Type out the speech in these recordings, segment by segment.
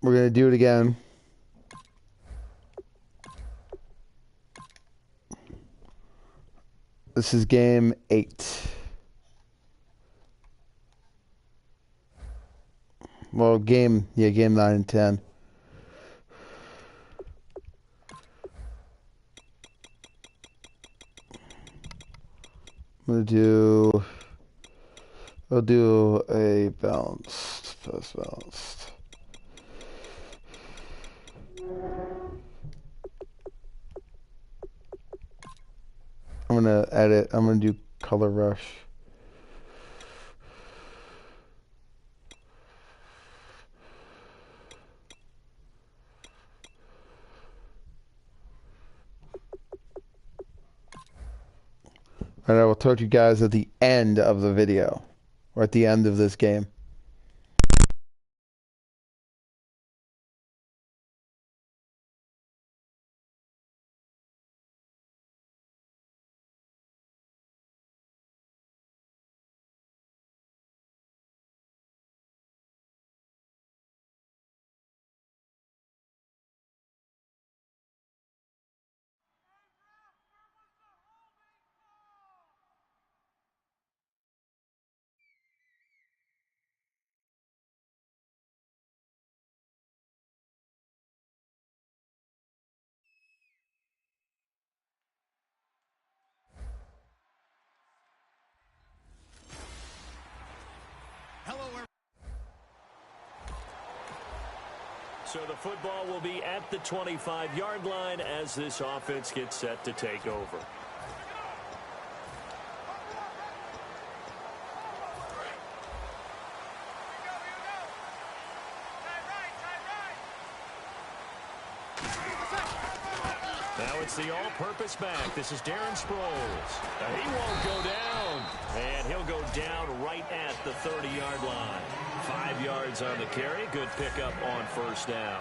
We're going to do it again. This is game 8. Well, game 9 and 10. I'll do a balanced, pass balanced. I'm gonna edit. I'm gonna do color rush. And I will talk to you guys at the end of the video, or at the end of this game. So the football will be at the 25-yard line as this offense gets set to take over. Now it's the all-purpose back. This is Darren Sproles. He won't go down. And he'll go down right at the 30-yard line. 5 yards on the carry. Good pickup on first down.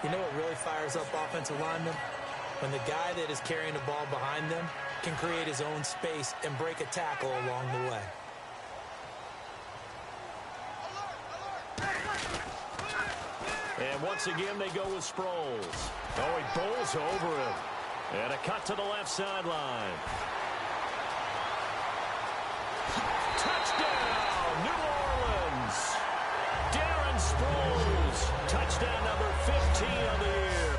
You know what really fires up offensive linemen? When the guy that is carrying the ball behind them can create his own space and break a tackle along the way. And once again, they go with Sproles. Oh, he bowls over him. And a cut to the left sideline. Touchdown, New Orleans. Darren Sproles, touchdown number 15 of the year.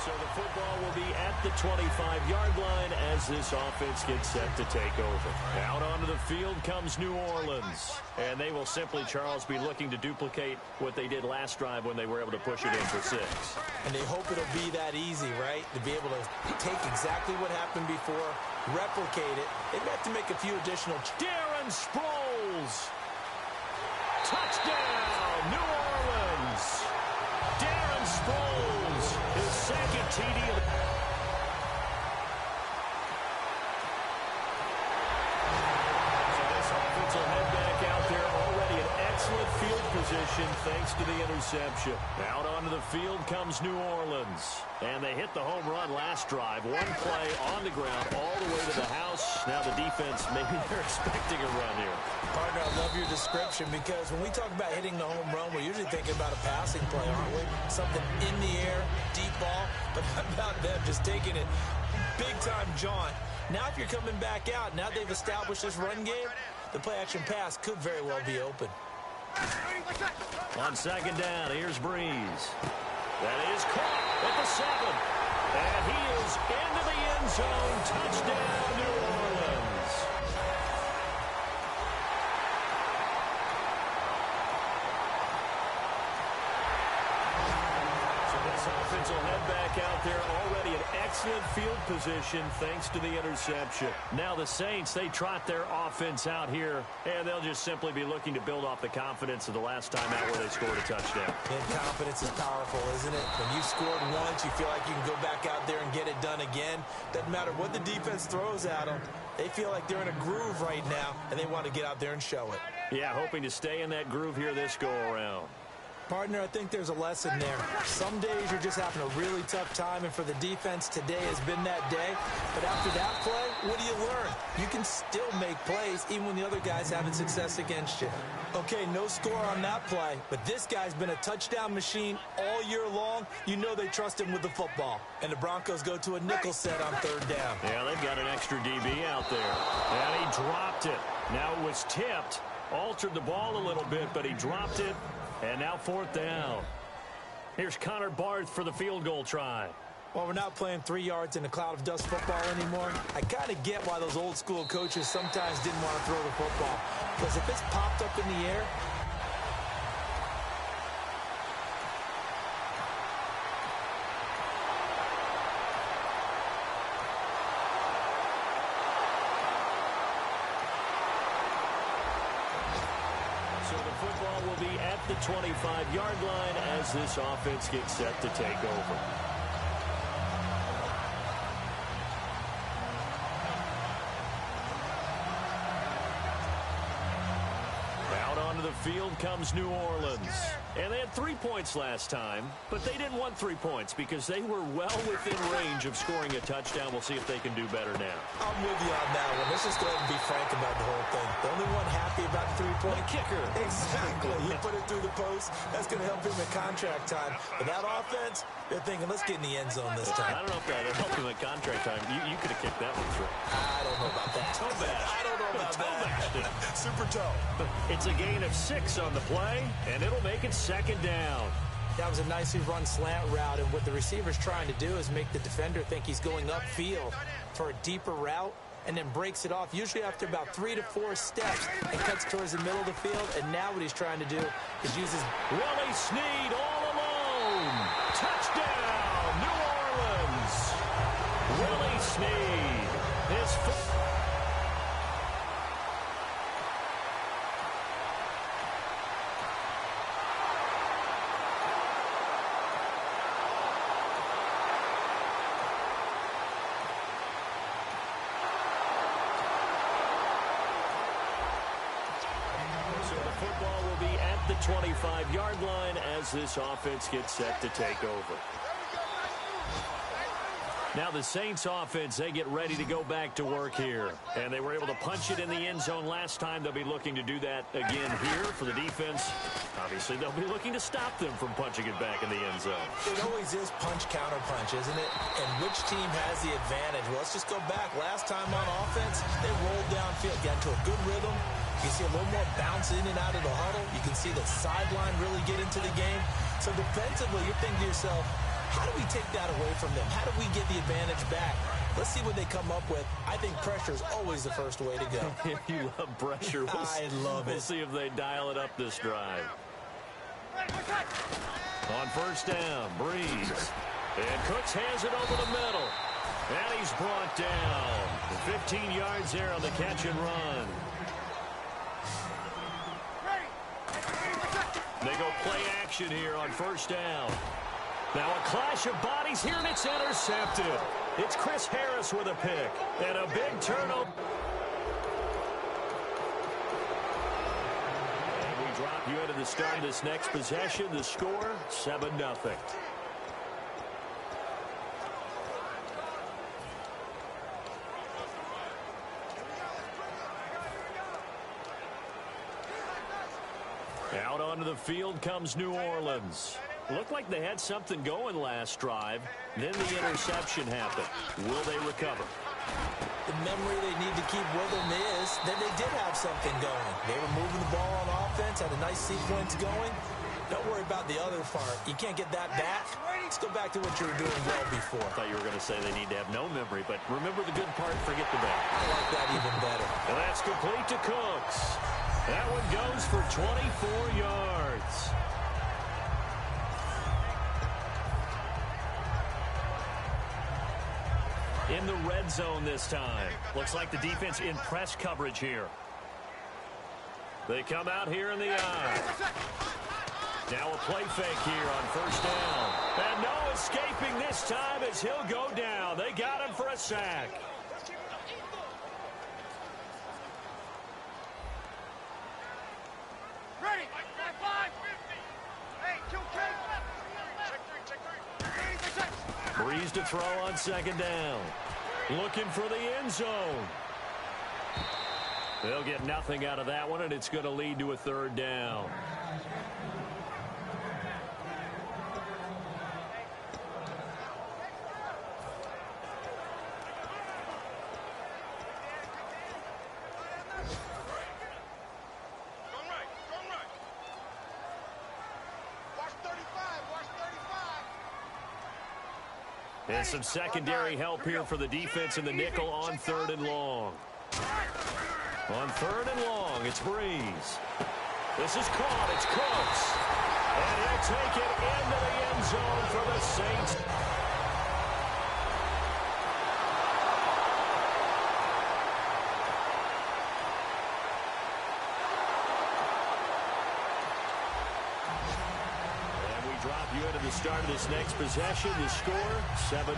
So the football will be at the 25-yard line as this offense gets set to take over. Out onto the field comes New Orleans. And they will simply, Charles, be looking to duplicate what they did last drive when they were able to push it in for 6. And they hope it'll be that easy, right? To be able to take exactly what happened before, replicate it. They have to make a few additional. Darren Sproles. Touchdown, New Orleans. Darren Sproles, his second TD of the... So this offense will head back out there, already in excellent field position thanks to the interception. Out onto the field comes New Orleans. And they hit the home run last drive. One play on the ground all the way to the house. Now the defense, maybe they're expecting a run here. Partner, I love your description because when we talk about hitting the home run, we're usually thinking about a passing play, aren't we? Something in the air, deep ball, but about them just taking it big-time jaunt. Now if you're coming back out, now they've established this run game, the play-action pass could very well be open. On second down, here's Breeze. That is caught at the 7. And he is into the end zone. Touchdown, New Orleans. So this offense will head back out there, already in excellent field position thanks to the interception. Now the Saints, they trot their offense out here, and they'll just simply be looking to build off the confidence of the last time out where they scored a touchdown. And confidence is powerful, isn't it? When you've scored once, you feel like you can go back out there and get it done again. Doesn't matter what the defense throws at them. They feel like they're in a groove right now, and they want to get out there and show it. Yeah, hoping to stay in that groove here this go-around. Partner, I think there's a lesson there. Some days you're just having a really tough time, and for the defense, today has been that day. But after that play, what do you learn? You can still make plays even when the other guy's having success against you. Okay, no score on that play, but this guy's been a touchdown machine all year long. You know they trust him with the football. And the Broncos go to a nickel set on third down. Yeah, they've got an extra DB out there. And he dropped it. Now it was tipped. Altered the ball a little bit, but he dropped it. And now fourth down. Here's Connor Barth for the field goal try. Well, we're not playing 3 yards in a cloud of dust football anymore. I kind of get why those old school coaches sometimes didn't want to throw the football. Because if it's popped up in the air, the 25-yard line as this offense gets set to take over. Out onto the field comes New Orleans. And they had 3 points last time, but they didn't want 3 points because they were well within range of scoring a touchdown. We'll see if they can do better now. I'm with you on that one. Let's just go ahead and be frank about the whole thing. The only one happy about the three-point kicker. Exactly. He put it through the post. That's going to help him in contract time. But that offense, they're thinking, let's get in the end zone this time. I don't know if that helped him at contract time. You could have kicked that one through. I don't know about that. Toe bash. I don't know about that. Super toe. It's a gain of 6 on the play, and it'll make it second down. That was a nicely run slant route, and what the receiver's trying to do is make the defender think he's going upfield for a deeper route, and then breaks it off, usually after about 3 to 4 steps, and cuts towards the middle of the field. And now what he's trying to do is use his... Willie Snead all alone. Touchdown, New Orleans. Willie Snead. His foot. Football will be at the 25-yard line as this offense gets set to take over. Now the Saints offense, they get ready to go back to work here. And they were able to punch it in the end zone last time. They'll be looking to do that again here for the defense. Obviously, they'll be looking to stop them from punching it back in the end zone. It always is punch-counter-punch, isn't it? And which team has the advantage? Well, let's just go back. Last time on offense, they rolled downfield, got into a good rhythm. You see a little more bounce in and out of the huddle. You can see the sideline really get into the game. So defensively, you're thinking to yourself, how do we take that away from them? How do we get the advantage back? Let's see what they come up with. I think pressure is always the first way to go. You love pressure. I love it. We'll see if they dial it up this drive. On first down, Breeze. And Cooks hands it over the middle. And he's brought down. 15 yards there on the catch and run. They go play action here on first down. Now a clash of bodies here, and it's intercepted. It's Chris Harris with a pick. And a big turnover. And we drop you into the start of this next possession. The score, 7-0. Out onto the field comes New Orleans. Looked like they had something going last drive. Then the interception happened. Will they recover? The memory they need to keep with them is that they did have something going. They were moving the ball on offense, had a nice sequence going. Don't worry about the other part. You can't get that back. Let's go back to what you were doing well before. I thought you were going to say they need to have no memory, but remember the good part, forget the bad. I like that even better. And that's complete to Cooks. That one goes for 24 yards. In the red zone this time. Looks like the defense in press coverage here. They come out here in the eye. Now a play fake here on first down. And no escaping this time as he'll go down. They got him for a sack. Breeze to throw on second down. Looking for the end zone. They'll get nothing out of that one, and it's going to lead to a third down. And some secondary help here for the defense in the nickel on third and long. On third and long, it's Breeze. This is caught. It's Cooks. And he'll take it into the end zone for the Saints. Drop you into the start of this next possession. The score, 7-0.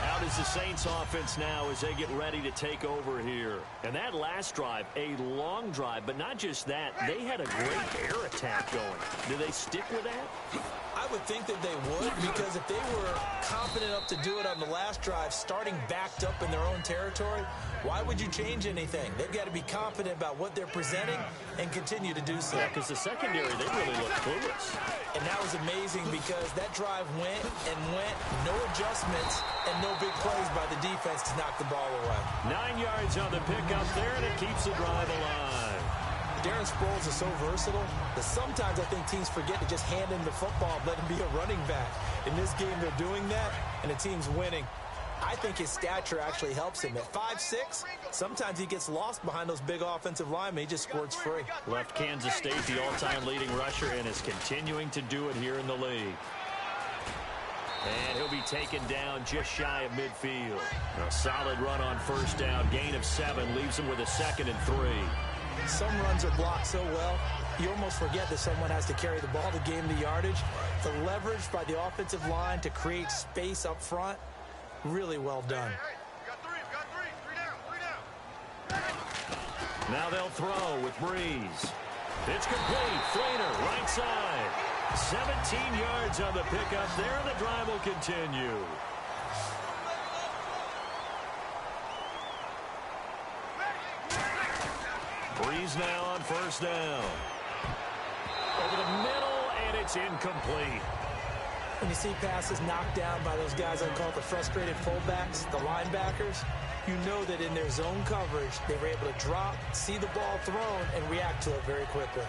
Out is the Saints offense now as they get ready to take over here. And that last drive, a long drive, but not just that. They had a great air attack going. Do they stick with that? I would think that they would, because if they were confident enough to do it on the last drive, starting backed up in their own territory, why would you change anything? They've got to be confident about what they're presenting and continue to do so. Yeah, because the secondary, they really look clueless. And that was amazing because that drive went and went, no adjustments and no big plays by the defense to knock the ball away. 9 yards on the pickup there, and it keeps the drive alive. Darren Sproles is so versatile that sometimes I think teams forget to just hand him the football and let him be a running back. In this game, they're doing that, and the team's winning. I think his stature actually helps him. At 5'6", sometimes he gets lost behind those big offensive linemen. He just squirts free. Left Kansas State the all-time leading rusher and is continuing to do it here in the league. And he'll be taken down just shy of midfield. A solid run on first down. Gain of 7 leaves him with a 2nd and 3. Some runs are blocked so well, you almost forget that someone has to carry the ball to gain the yardage. The leverage by the offensive line to create space up front, really well done. Now they'll throw with Breeze. It's complete. Flater, right side. 17 yards on the pickup there, and the drive will continue. Breeze now on first down. Over the middle, and it's incomplete. When you see passes knocked down by those guys I call the frustrated fullbacks, the linebackers, you know that in their zone coverage, they were able to drop, see the ball thrown, and react to it very quickly.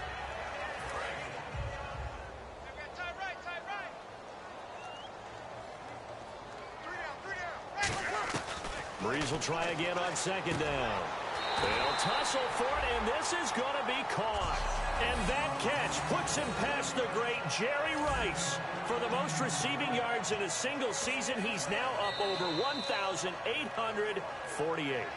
Breeze will try again on second down. They'll tussle for it, and this is going to be caught. And that catch puts him past the great Jerry Rice. For the most receiving yards in a single season, he's now up over 1,848.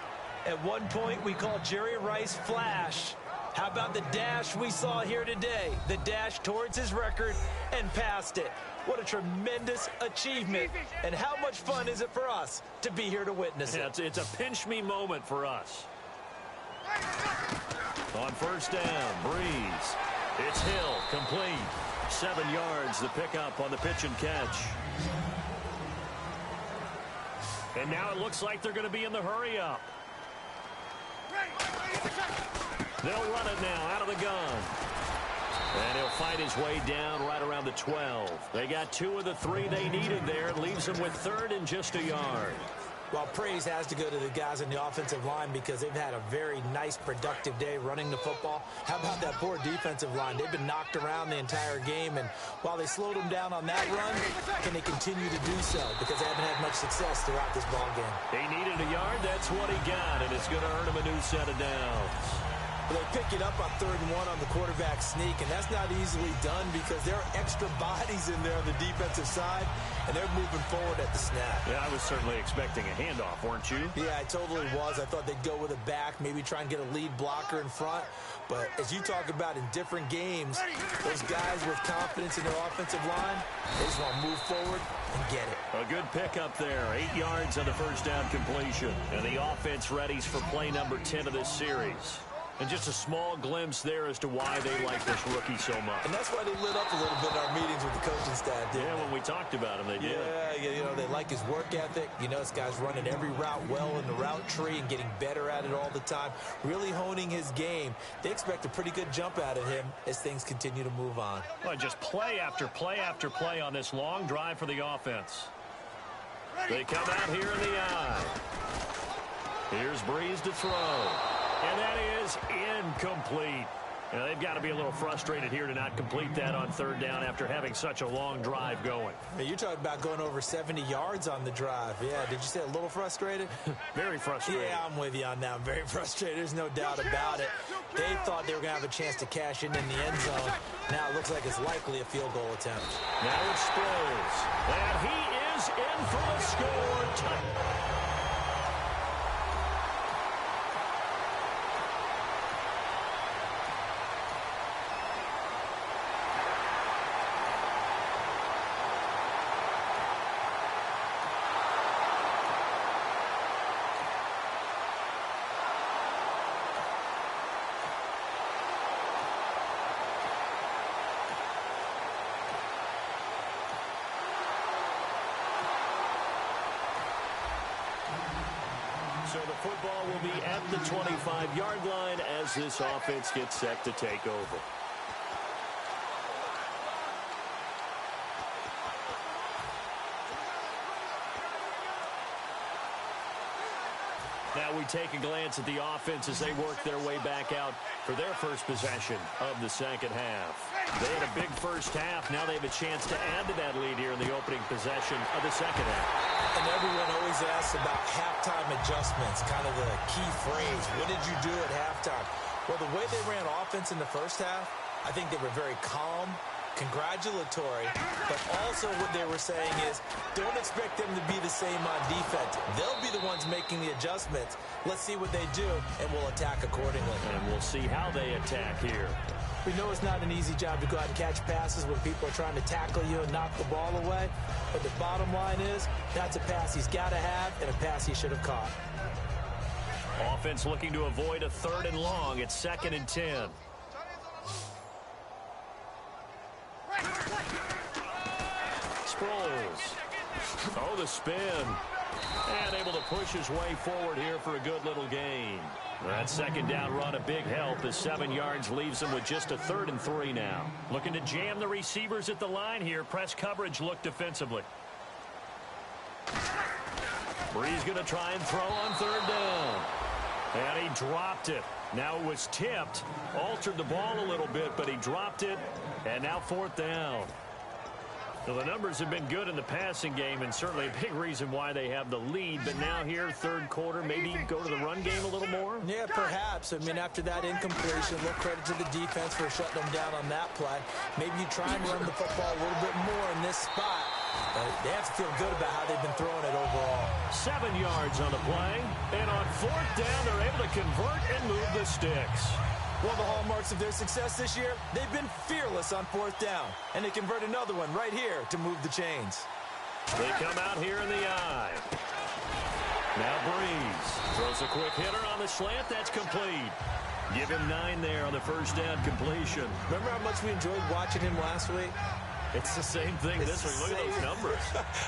At one point, we called Jerry Rice Flash. How about the dash we saw here today? The dash towards his record and past it. What a tremendous achievement. And how much fun is it for us to be here to witness it? It's a pinch-me moment for us. On first down, Breeze. It's Hill, complete. 7 yards, the pickup on the pitch and catch. And now it looks like they're going to be in the hurry-up. They'll run it now out of the gun. And he'll fight his way down right around the 12. They got 2 of the 3 they needed there. It leaves them with 3rd and just a yard. Well, praise has to go to the guys in the offensive line because they've had a very nice, productive day running the football. How about that poor defensive line? They've been knocked around the entire game, and while they slowed them down on that run, can they continue to do so? Because they haven't had much success throughout this ball game. They needed a yard. That's what he got, and it's going to earn him a new set of downs. Well, they pick it up on 3rd and 1 on the quarterback sneak, and that's not easily done because there are extra bodies in there on the defensive side, and they're moving forward at the snap. Yeah, I was certainly expecting a handoff, weren't you? Yeah, I totally was. I thought they'd go with a back, maybe try and get a lead blocker in front. But as you talk about in different games, those guys with confidence in their offensive line, they just want to move forward and get it. A good pickup there. 8 yards on the first down completion. And the offense readies for play number 10 of this series. And just a small glimpse there as to why they like this rookie so much. And that's why they lit up a little bit in our meetings with the coaching staff, didn't they? When we talked about him, they did. Yeah, they like his work ethic. This guy's running every route well in the route tree and getting better at it all the time, really honing his game. They expect a pretty good jump out of him as things continue to move on. Well, just play after play after play on this long drive for the offense. They come out here in the eye. Here's Breeze to throw. And that is incomplete. Now, they've got to be a little frustrated here to not complete that on third down after having such a long drive going. Hey, you're talking about going over 70 yards on the drive. Yeah, did you say a little frustrated? Very frustrated. Yeah, I'm with you on that. I'm very frustrated. There's no doubt about it. They thought they were going to have a chance to cash in the end zone. Now it looks like it's likely a field goal attempt. Now it's Sproles. And he is in for the score. So the football will be at the 25-yard line as this offense gets set to take over. Now we take a glance at the offense as they work their way back out for their first possession of the second half. They had a big first half. Now they have a chance to add to that lead here in the opening possession of the second half. And everyone always asks about halftime adjustments, kind of the key phrase. What did you do at halftime? Well, the way they ran offense in the first half, I think they were very calm, congratulatory, but also what they were saying is don't expect them to be the same on defense. They'll be the ones making the adjustments. Let's see what they do, and we'll attack accordingly. And we'll see how they attack here. We know it's not an easy job to go out and catch passes when people are trying to tackle you and knock the ball away, but the bottom line is that's a pass he's got to have and a pass he should have caught. Offense looking to avoid a third and long. It's 2nd and 10. Sproles. Oh, the spin. And able to push his way forward here for a good little gain. That second down run a big help as 7 yards leaves him with just a 3rd and 3 now. Looking to jam the receivers at the line here. Press coverage look defensively. Breeze going to try and throw on 3rd down. And he dropped it. Now it was tipped. Altered the ball a little bit, but he dropped it. And now 4th down. So the numbers have been good in the passing game and certainly a big reason why they have the lead. But now here, third quarter, maybe go to the run game a little more? Yeah, perhaps. I mean, after that incompletion, a little credit to the defense for shutting them down on that play. Maybe you try and run the football a little bit more in this spot. They have to feel good about how they've been throwing it overall. 7 yards on the play. And on 4th down, they're able to convert and move the sticks. One of the hallmarks of their success this year, they've been fearless on 4th down. And they convert another one right here to move the chains. They come out here in the eye. Now Breeze throws a quick hitter on the slant. That's complete. Give him 9 there on the first down completion. Remember how much we enjoyed watching him last week? It's the same thing this week. Look at those numbers.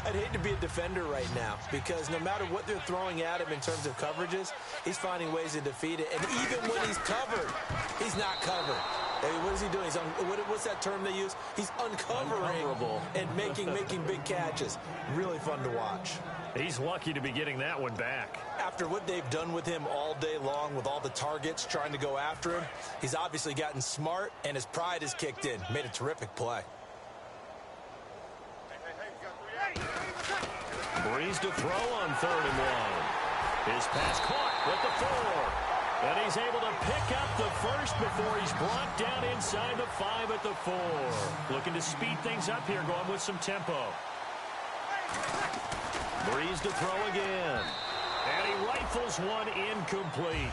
I'd hate to be a defender right now because no matter what they're throwing at him in terms of coverages, he's finding ways to defeat it. And even when he's covered, he's not covered. Hey, what is he doing? What's that term they use? He's uncovering and making big catches. Really fun to watch. He's lucky to be getting that one back. After what they've done with him all day long with all the targets trying to go after him, he's obviously gotten smart and his pride has kicked in. Made a terrific play. Breeze to throw on 3rd and 1. His pass caught with the 4. And he's able to pick up the first before he's brought down inside the 5 at the 4. Looking to speed things up here, going with some tempo. Breeze to throw again. And he rifles one incomplete.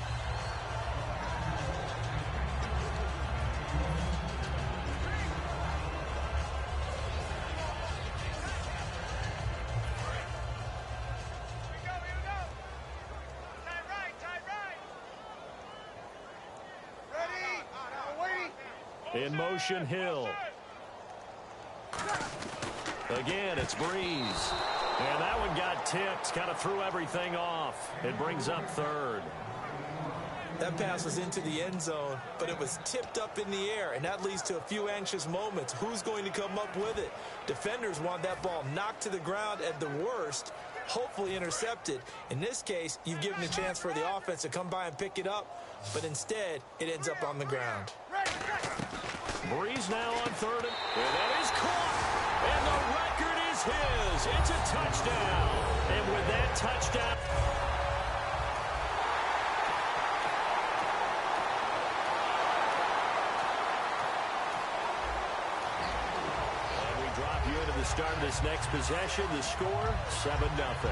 In motion, Hill. Again, it's Breeze. And that one got tipped, kind of threw everything off. It brings up third. That pass was into the end zone, but it was tipped up in the air, and that leads to a few anxious moments. Who's going to come up with it? Defenders want that ball knocked to the ground at the worst, hopefully intercepted. In this case, you've given a chance for the offense to come by and pick it up, but instead, it ends up on the ground. Breeze now on third, and that is caught. And the record is his. It's a touchdown. And with that touchdown, and we drop you into the start of this next possession. The score, 7-0.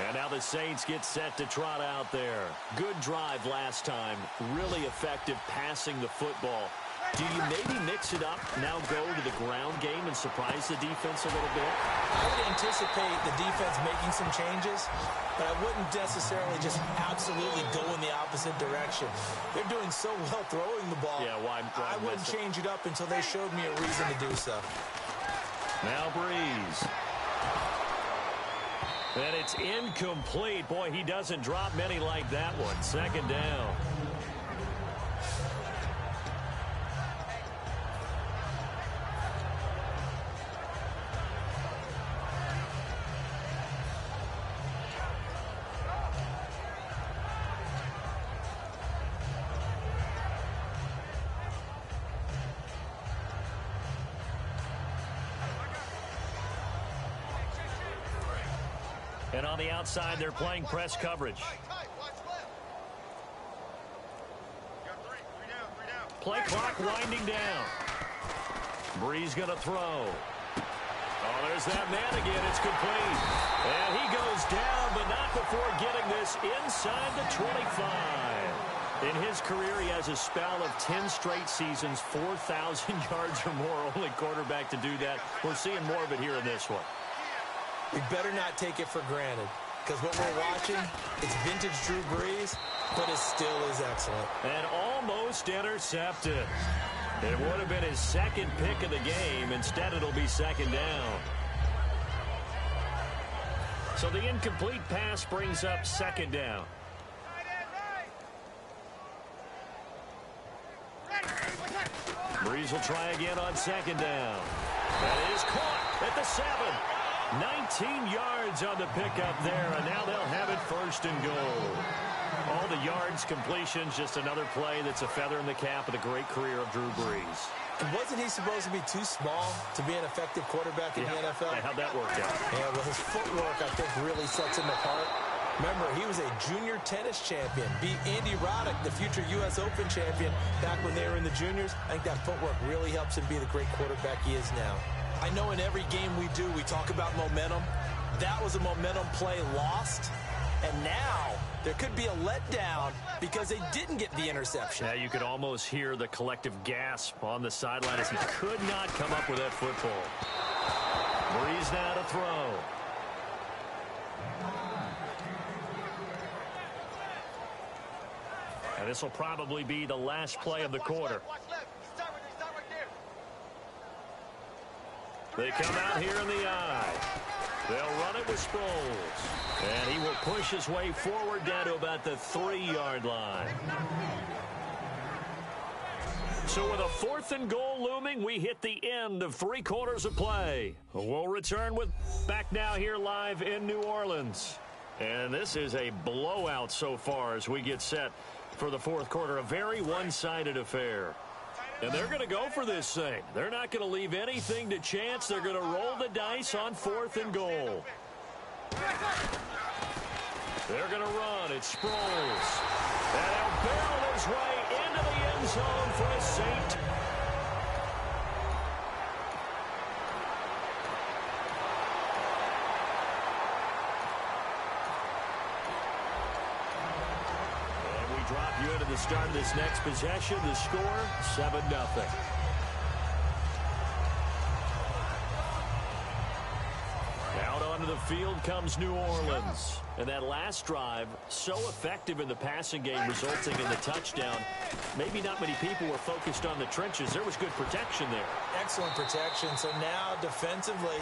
And now the Saints get set to trot out there. Good drive last time. Really effective passing the football. Do you maybe mix it up, now go to the ground game and surprise the defense a little bit? I would anticipate the defense making some changes, but I wouldn't necessarily just absolutely go in the opposite direction. They're doing so well throwing the ball. Yeah, why I wouldn't change it up until they showed me a reason to do so. Now Breeze. And it's incomplete. Boy, he doesn't drop many like that one. Second down. And on the outside, they're playing press coverage. Play clock winding down. Breeze going to throw. Oh, there's that man again. It's complete. And he goes down, but not before getting this inside the 25. In his career, he has a spell of 10 straight seasons, 4,000 yards or more. Only quarterback to do that. We're seeing more of it here in this one. We better not take it for granted, because what we're watching, it's vintage Drew Brees, but it still is excellent. And almost intercepted. It would have been his second pick of the game. Instead, it'll be second down. So the incomplete pass brings up second down. Breeze will try again on second down. That is caught at the 7. 19 yards on the pickup there, and now they'll have it first and goal. All the yards, completions, just another play that's a feather in the cap of the great career of Drew Brees. And wasn't he supposed to be too small to be an effective quarterback in the NFL? How'd that work out? Yeah, well, his footwork, I think, really sets him apart. Remember, he was a junior tennis champion, beat Andy Roddick, the future U.S. Open champion, back when they were in the juniors. I think that footwork really helps him be the great quarterback he is now. I know in every game we do, we talk about momentum. That was a momentum play lost. And now there could be a letdown because they didn't get the interception. Yeah, you could almost hear the collective gasp on the sideline as he could not come up with that football. Breeze now to throw. And this will probably be the last play of the quarter. They come out here in the eye. They'll run it with Sproles. And he will push his way forward down to about the 3-yard line. So with a 4th and goal looming, we hit the end of 3 quarters of play. We'll return with back now here live in New Orleans. And this is a blowout so far as we get set for the 4th quarter. A very one-sided affair. And they're going to go for this thing. They're not going to leave anything to chance. They're going to roll the dice on 4th and goal. They're going to run. It's Sproles. And he'll barrel his way into the end zone for a Saint. Drop you into the start of this next possession. The score, 7-0. field comes New Orleans. And that last drive, so effective in the passing game, resulting in the touchdown. Maybe not many people were focused on the trenches. There was good protection there. Excellent protection. So now defensively,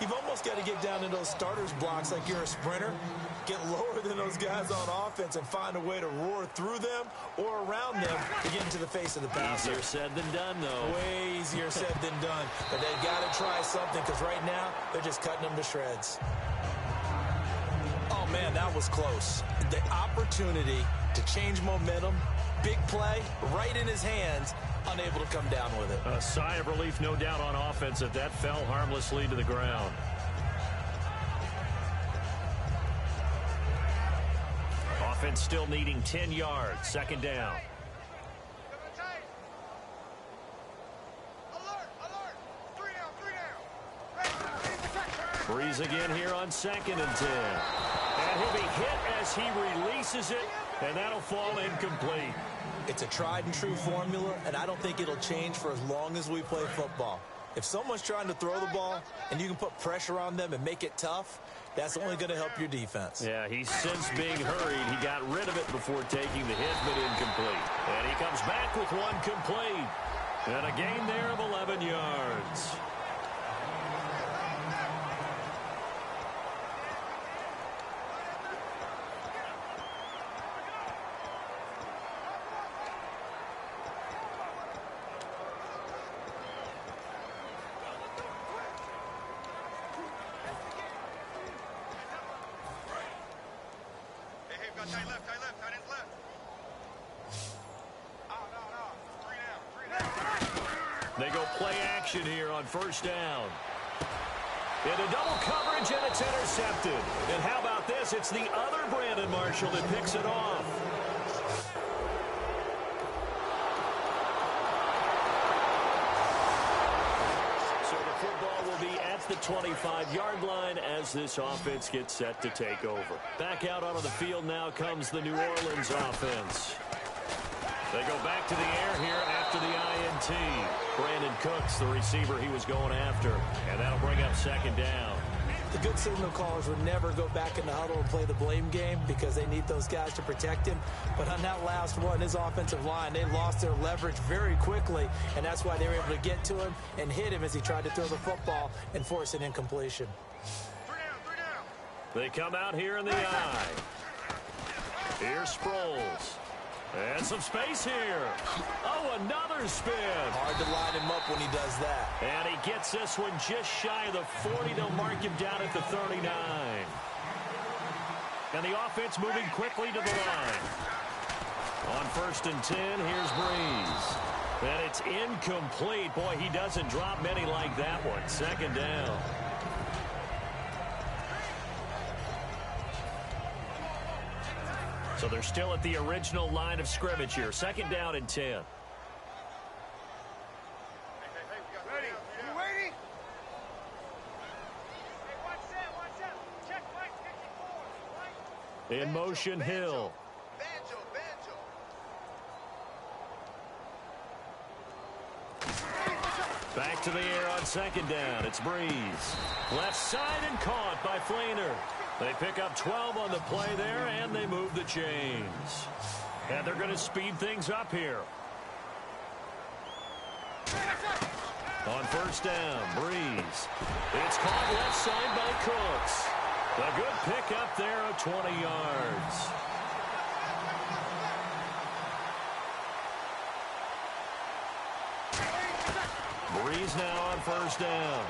you've almost got to get down to those starters blocks like you're a sprinter. Get lower than those guys on offense and find a way to roar through them or around them to get into the face of the passer. Easier said than done, though. Way easier said than done. But they've got to try something because right now they're just cutting them to shreds. Oh, man, that was close. The opportunity to change momentum, big play, right in his hands, unable to come down with it. A sigh of relief, no doubt, on offense that fell harmlessly to the ground. Offense still needing 10 yards. Second down. Breeze again here on 2nd and 10. And he'll be hit as he releases it, and that'll fall incomplete. It's a tried and true formula, and I don't think it'll change for as long as we play football. If someone's trying to throw the ball and you can put pressure on them and make it tough, that's only going to help your defense. Yeah, he's since being hurried. He got rid of it before taking the hit, but incomplete. And he comes back with one complete. And a gain there of 11 yards. They go play action here on first down. Into double coverage, and it's intercepted. And how about this? It's the other Brandon Marshall that picks it off. So the football will be at the 25-yard line as this offense gets set to take over. Back out onto the field now comes the New Orleans offense. They go back to the air here after the INT. Brandon Cooks, the receiver he was going after. And that'll bring up second down. The good signal callers would never go back in the huddle and play the blame game because they need those guys to protect him. But on that last one, his offensive line, they lost their leverage very quickly. And that's why they were able to get to him and hit him as he tried to throw the football and force an incompletion. They come out here in the eye. Here's Sproles. And some space here. Oh, another spin. Hard to line him up when he does that. And he gets this one just shy of the 40. They'll mark him down at the 39. And the offense moving quickly to the line. On 1st and 10, here's Breeze. And it's incomplete. Boy, he doesn't drop many like that one. Second down. So they're still at the original line of scrimmage here. Second down and 10. Ready? You ready? Hey, watch that. Check Mike 54. In motion, Hill. Banjo. Back to the air on second down. It's Breeze. Left side and caught by Flainer. They pick up 12 on the play there, and they move the chains. And they're going to speed things up here. On first down, Breeze. It's caught left side by Cooks. A good pickup there of 20 yards. Breeze now on first down.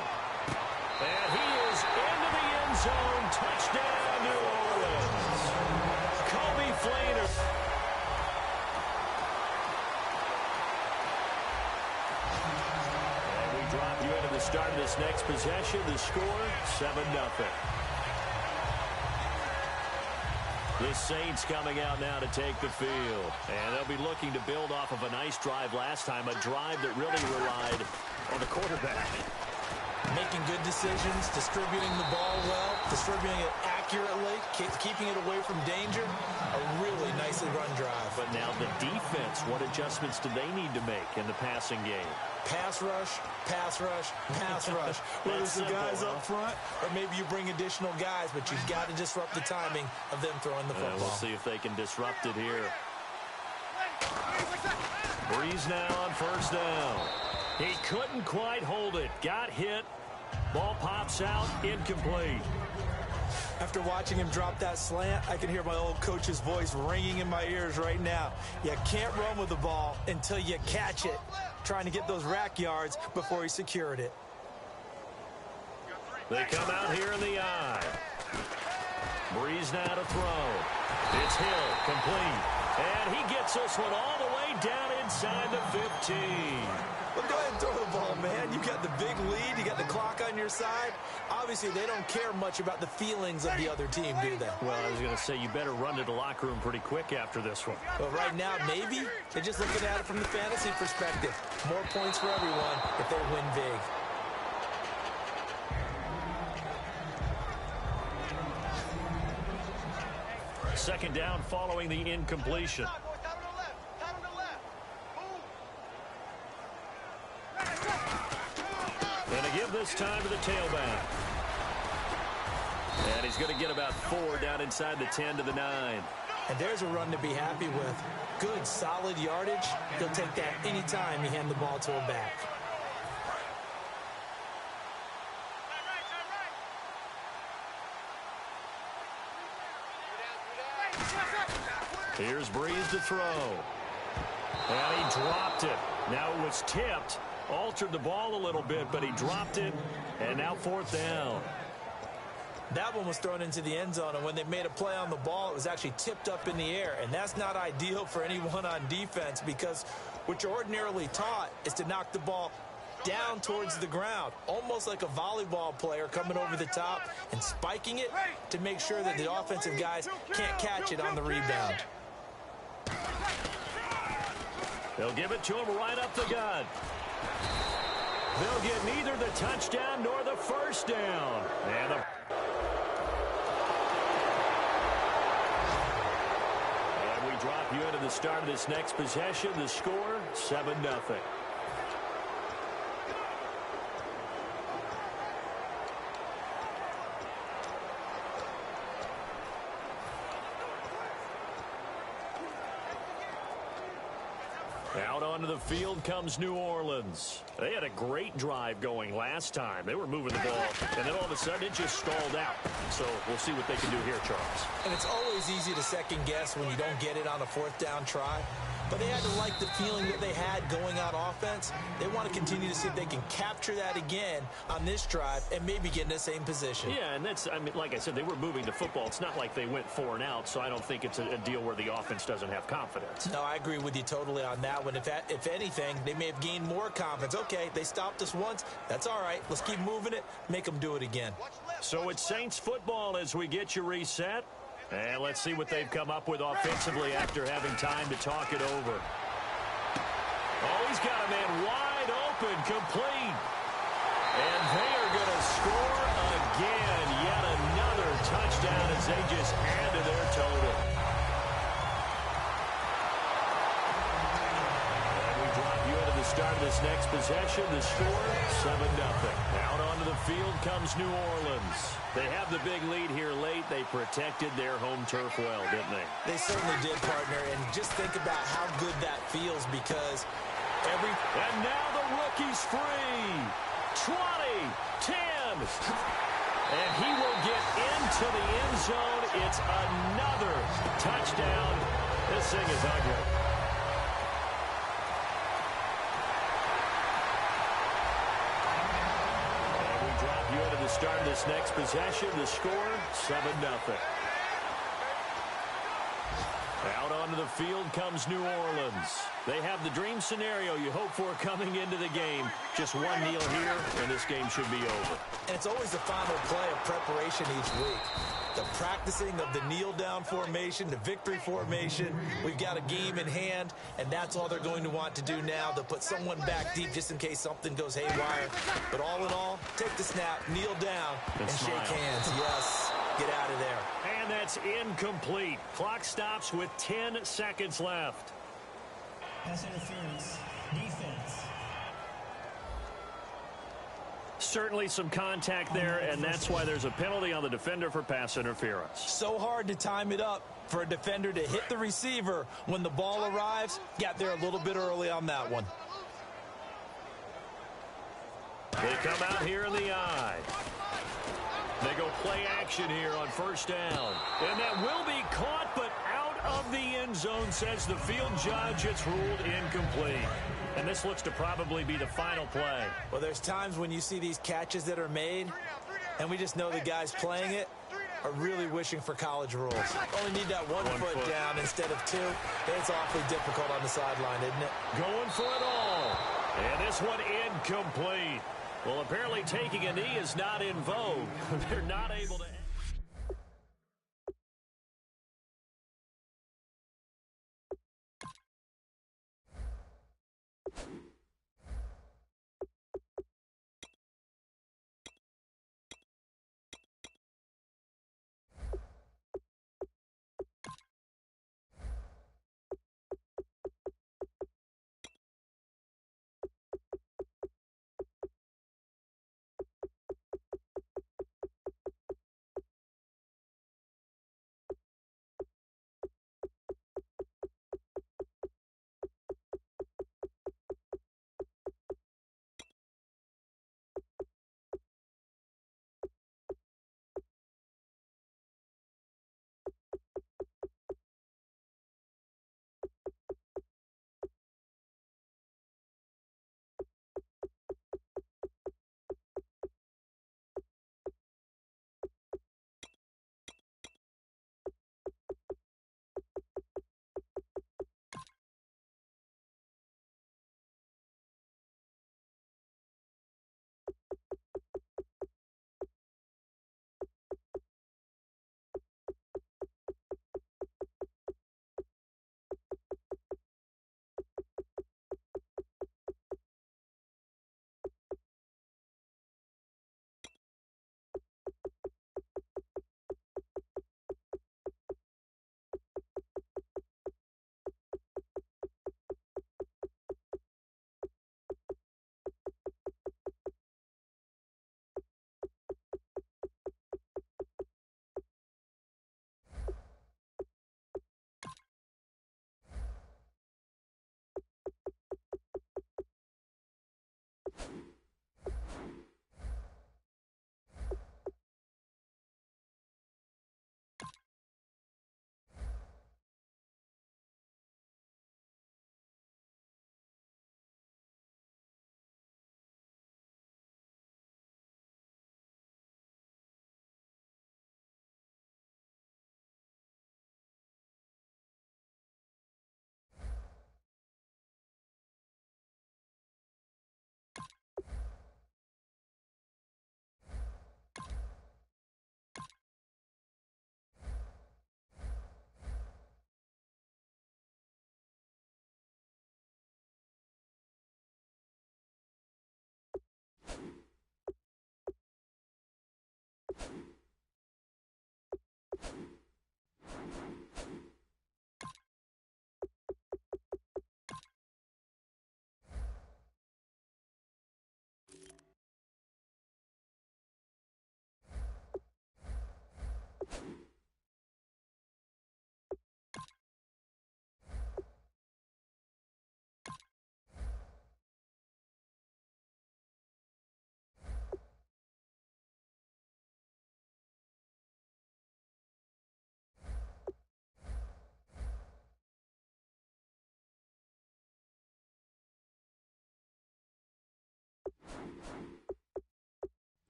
And he is into the end zone. Touchdown, New Orleans. Kobe Flainer. And we drop you into the start of this next possession. The score, 7-0. The Saints coming out now to take the field. And they'll be looking to build off of a nice drive last time, a drive that really relied on the quarterback. Making good decisions, distributing the ball well, distributing it accurately. accurately, keeping it away from danger. A really nicely run drive. But now the defense, what adjustments do they need to make in the passing game? Pass rush, pass rush, pass rush. Whether it's the guys up front, or maybe you bring additional guys, but you've got to disrupt the timing of them throwing the football. We'll see if they can disrupt it here. Breeze now on first down. He couldn't quite hold it. Got hit. Ball pops out, incomplete. After watching him drop that slant, I can hear my old coach's voice ringing in my ears right now. You can't run with the ball until you catch it. Trying to get those rack yards before he secured it. They come out here in the eye. Breeze now to throw. It's Hill, complete. And he gets this one all the way down inside the 15. Well, go ahead and throw the ball, man. You got the big lead. You got the clock on your side. Obviously, they don't care much about the feelings of the other team, do they? Well, I was going to say, you better run to the locker room pretty quick after this one. But right now, maybe they're just looking at it from the fantasy perspective. More points for everyone if they win big. Second down following the incompletion. And to give this time to the tailback. And he's going to get about 4 down inside the 10 to the 9. And there's a run to be happy with. Good, solid yardage. He'll take that anytime you hand the ball to a back. Here's Breeze to throw. And he dropped it. Now it was tipped. Altered the ball a little bit, but he dropped it. And now fourth down. That one was thrown into the end zone, and when they made a play on the ball, it was actually tipped up in the air. And that's not ideal for anyone on defense, because what you're ordinarily taught is to knock the ball down towards the ground, almost like a volleyball player coming over the top and spiking it to make sure that the offensive guys can't catch it on the rebound. They'll give it to him right up the gut. They'll get neither the touchdown nor the first down. And we drop you into the start of this next possession. The score, 7-0. Out onto the field comes New Orleans. They had a great drive going last time. They were moving the ball, and then all of a sudden it just stalled out. So we'll see what they can do here, Charles. And it's always easy to second guess when you don't get it on a fourth down try. But they had to like the feeling that they had going on offense. They want to continue to see if they can capture that again on this drive and maybe get in the same position. Yeah, and that's, I mean, like I said, they were moving the football. It's not like they went 4 and out, so I don't think it's a deal where the offense doesn't have confidence. No, I agree with you totally on that one. If anything, they may have gained more confidence. Okay, they stopped us once. That's all right. Let's keep moving it, make them do it again. So it's Saints football as we get you reset. And let's see what they've come up with offensively after having time to talk it over. Oh, he's got a man wide open, complete. And they are going to score again. Yet another touchdown as they just add to their total. And we drop you into the start of this next possession. The score, 7-0. Out onto the field comes New Orleans. They have the big lead here late. They protected their home turf well, didn't they? They certainly did, partner. And just think about how good that feels, because And now the rookie's free. 20, 10. And he will get into the end zone. It's another touchdown. This thing is ugly. Start of this next possession. The score, 7-0. Out onto the field comes New Orleans. They have the dream scenario you hope for coming into the game. Just one kneel here, and this game should be over. And it's always the final play of preparation each week. The practicing of the kneel-down formation, the victory formation. We've got a game in hand, and that's all they're going to want to do now. They'll put someone back deep just in case something goes haywire. But all in all, take the snap, kneel down, and shake hands. Yes, get out of there. It's incomplete. Clock stops with 10 seconds left. Pass interference. Defense. Certainly some contact there, and that's why there's a penalty on the defender for pass interference. So hard to time it up for a defender to hit the receiver when the ball arrives. Got there a little bit early on that one. They come out here in the eye. They go play action here on first down. And that will be caught, but out of the end zone, says the field judge. It's ruled incomplete. And this looks to probably be the final play. Well, there's times when you see these catches that are made, and we just know the guys playing it are really wishing for college rules. Only need that one foot down instead of two. It's awfully difficult on the sideline, isn't it? Going for it all. And this one incomplete. Well, apparently taking a knee is not in vogue. They're not able to...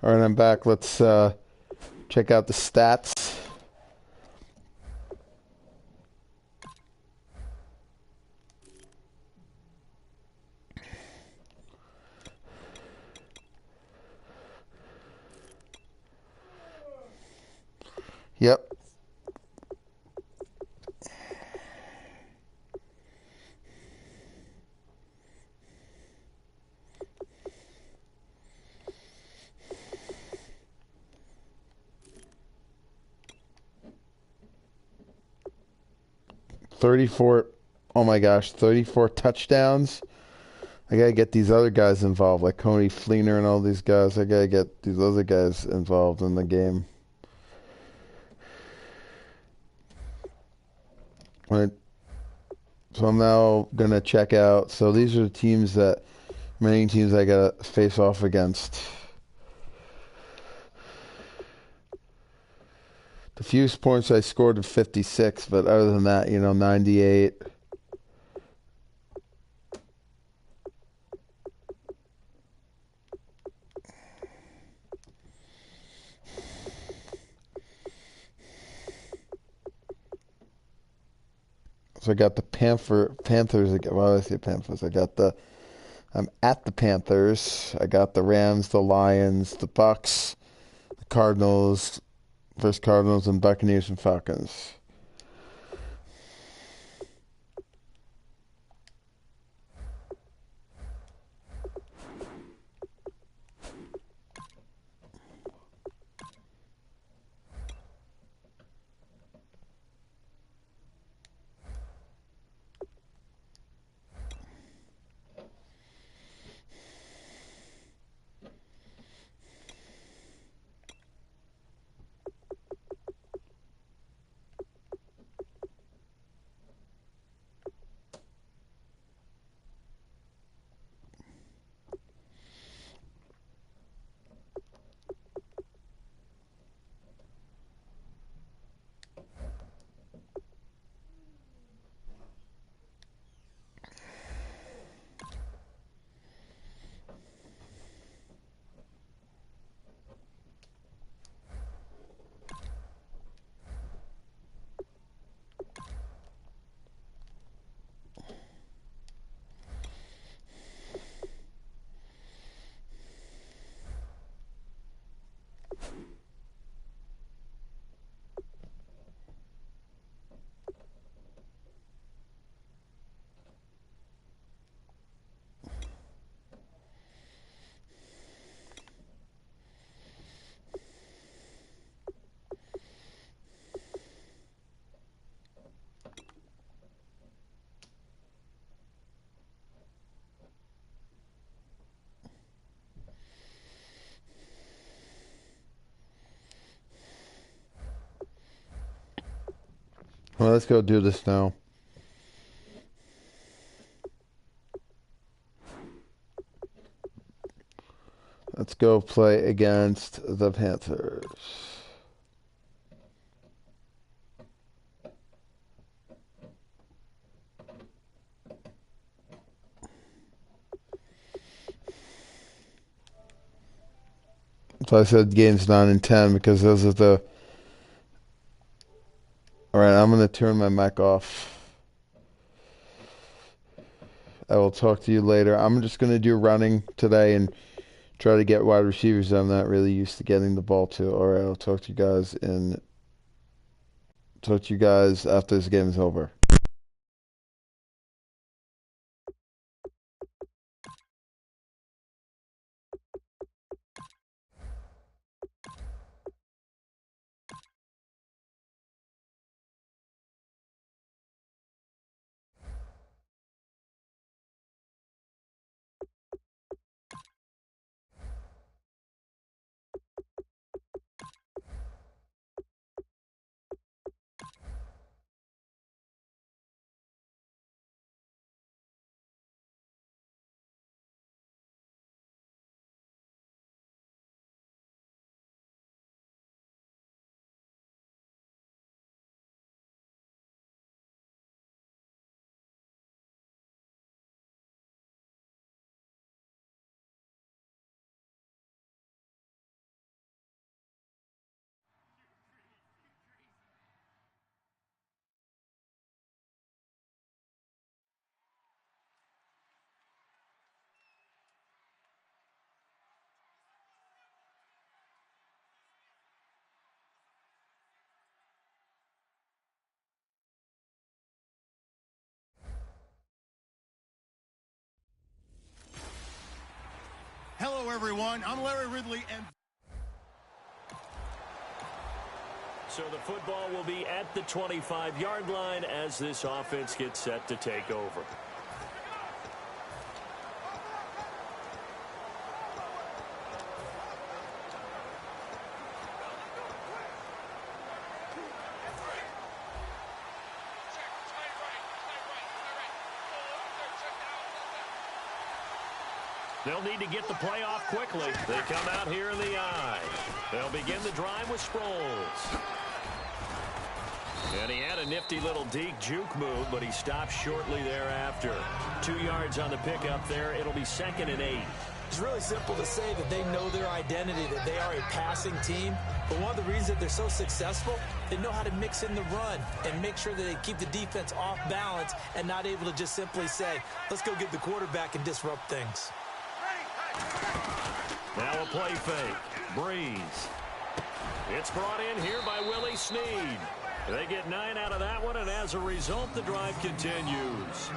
All right, I'm back. Let's check out the stats. Yep. $34. Oh my gosh, 34 touchdowns. I gotta get these other guys involved, like Coney Fleener and all these guys. I gotta get these other guys involved in the game. Right. So I'm now gonna check out. So these are the teams that many teams I gotta face off against. The fewest points I scored of 56, but other than that, 98. So I got the Panthers. Well, I say Panthers. I'm at the Panthers. I got the Rams, the Lions, the Bucks, the Cardinals, versus Cardinals, and Buccaneers and Falcons. Well, let's go do this now. Let's go play against the Panthers. So I said games 9 and 10 because those are the. All right, I'm gonna turn my mic off. I will talk to you later. I'm just gonna do running today and try to get wide receivers I'm not really used to getting the ball to. All right, I'll talk to you guys after this game is over. everyone. I'm Larry Ridley, and so the football will be at the 25-yard line as this offense gets set to take over. They'll need to get the play off quickly. They come out here in the I. They'll begin the drive with Sproles. And he had a nifty little deke juke move, but he stopped shortly thereafter. 2 yards on the pickup there. It'll be 2nd and 8. It's really simple to say that they know their identity, that they are a passing team. But one of the reasons that they're so successful, they know how to mix in the run and make sure that they keep the defense off balance and not able to just simply say, let's go get the quarterback and disrupt things. Now a play fake. Breeze. It's brought in here by Willie Snead. They get 9 out of that one, and as a result, the drive continues.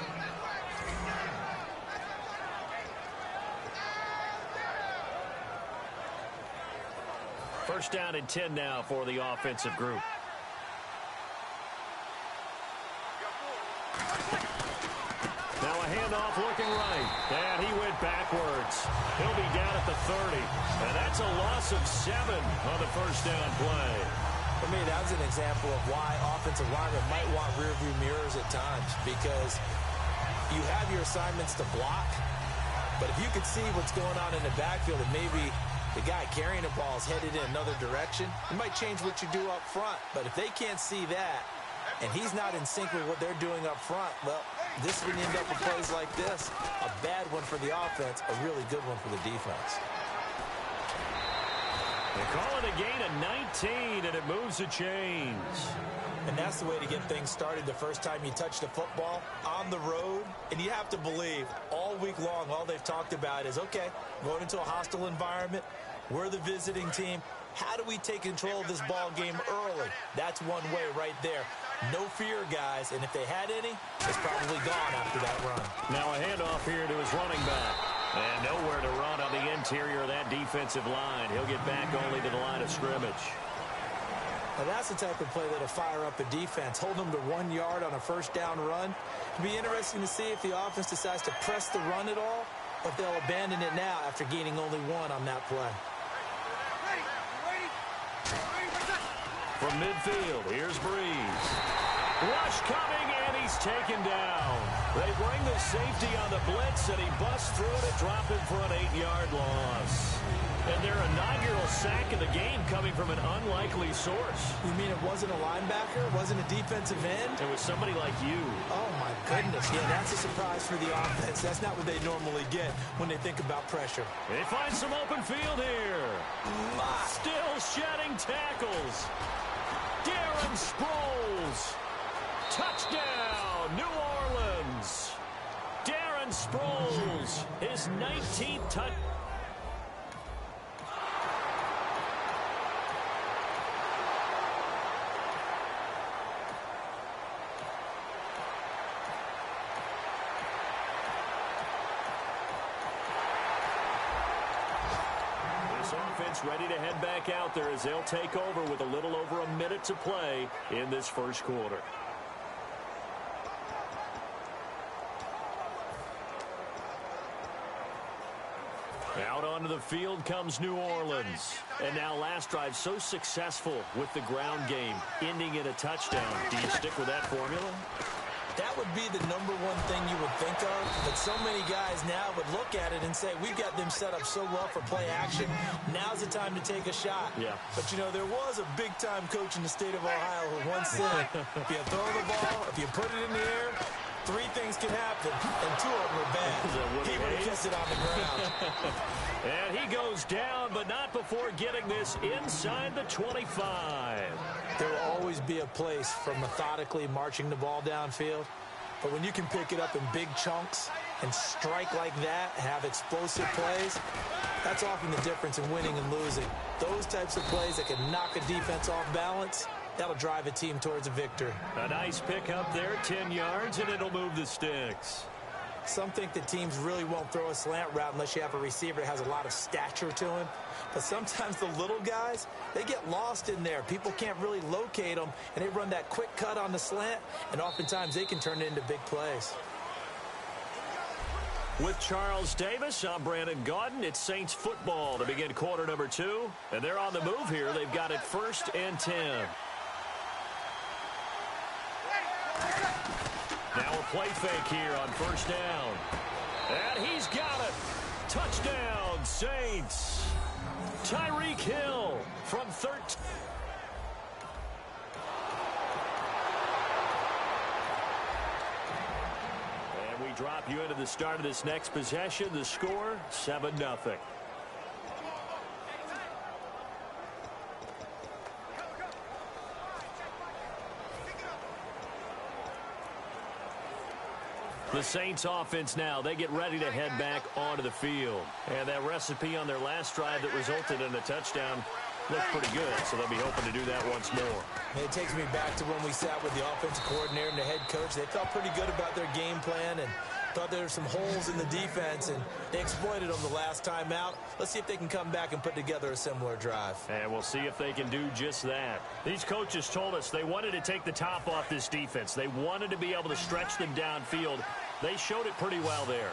First down and 10 now for the offensive group. Now a handoff looking right. And he went backwards. He'll be down at the 30. And that's a loss of 7 on the first down play. For me, that's an example of why offensive linemen might want rearview mirrors at times, because you have your assignments to block, but if you could see what's going on in the backfield and maybe the guy carrying the ball is headed in another direction, it might change what you do up front. But if they can't see that and he's not in sync with what they're doing up front, well, this would end up with plays like this. A bad one for the offense, a really good one for the defense. They call it a gain of 19, and it moves the chains. And that's the way to get things started the first time you touch the football on the road. And you have to believe all week long, all they've talked about is, okay, going into a hostile environment, we're the visiting team. How do we take control of this ball game early? That's one way right there. No fear, guys, and if they had any, it's probably gone after that run. Now a handoff here to his running back. And nowhere to run on the interior of that defensive line. He'll get back only to the line of scrimmage. Now that's the type of play that'll fire up a defense. Hold them to 1 yard on a first down run. It'll be interesting to see if the offense decides to press the run at all, or if they'll abandon it now after gaining only 1 on that play. From midfield, here's Breeze. Rush coming, and he's taken down. They bring the safety on the blitz, and he busts through to drop him for an 8-yard loss. And their inaugural sack of the game coming from an unlikely source. You mean it wasn't a linebacker? It wasn't a defensive end? It was somebody like you. Oh, my goodness. Yeah, that's a surprise for the offense. That's not what they normally get when they think about pressure. They find some open field here. Still shedding tackles. Darren Sproles. Touchdown, New Orleans. Darren Sproles, his 19th touchdown. This offense ready to head back out there as they'll take over with a little over a minute to play in this first quarter. Out onto the field comes New Orleans. And now last drive so successful with the ground game, ending in a touchdown. Do you stick with that formula? That would be the number one thing you would think of, but so many guys now would look at it and say, we've got them set up so well for play action. Now's the time to take a shot. Yeah. But, you know, there was a big-time coach in the state of Ohio who once said, if you throw the ball, if you put it in the air, 3 things can happen, and 2 of them are bad. He would have kissed it on the ground. And he goes down, but not before getting this inside the 25. There will always be a place for methodically marching the ball downfield. But when you can pick it up in big chunks and strike like that, have explosive plays, that's often the difference in winning and losing. Those types of plays that can knock a defense off balance, that'll drive a team towards a victory. A nice pick up there, 10 yards, and it'll move the sticks. Some think that teams really won't throw a slant route unless you have a receiver that has a lot of stature to him. But sometimes the little guys, they get lost in there. People can't really locate them, and they run that quick cut on the slant, and oftentimes they can turn it into big plays. With Charles Davis, I'm Brandon Gaudin. It's Saints football to begin quarter number 2. And they're on the move here. They've got it 1st and 10. Now a play fake here on 1st down. And he's got it. Touchdown, Saints. Tyreek Hill from 13. And we drop you into the start of this next possession. The score, 7-0. The Saints offense now, they get ready to head back onto the field. And that recipe on their last drive that resulted in a touchdown looked pretty good, so they'll be hoping to do that once more. It takes me back to when we sat with the offensive coordinator and the head coach. They felt pretty good about their game plan and thought there were some holes in the defense, and they exploited them the last time out. Let's see if they can come back and put together a similar drive. And we'll see if they can do just that. These coaches told us they wanted to take the top off this defense. They wanted to be able to stretch them downfield. They showed it pretty well there.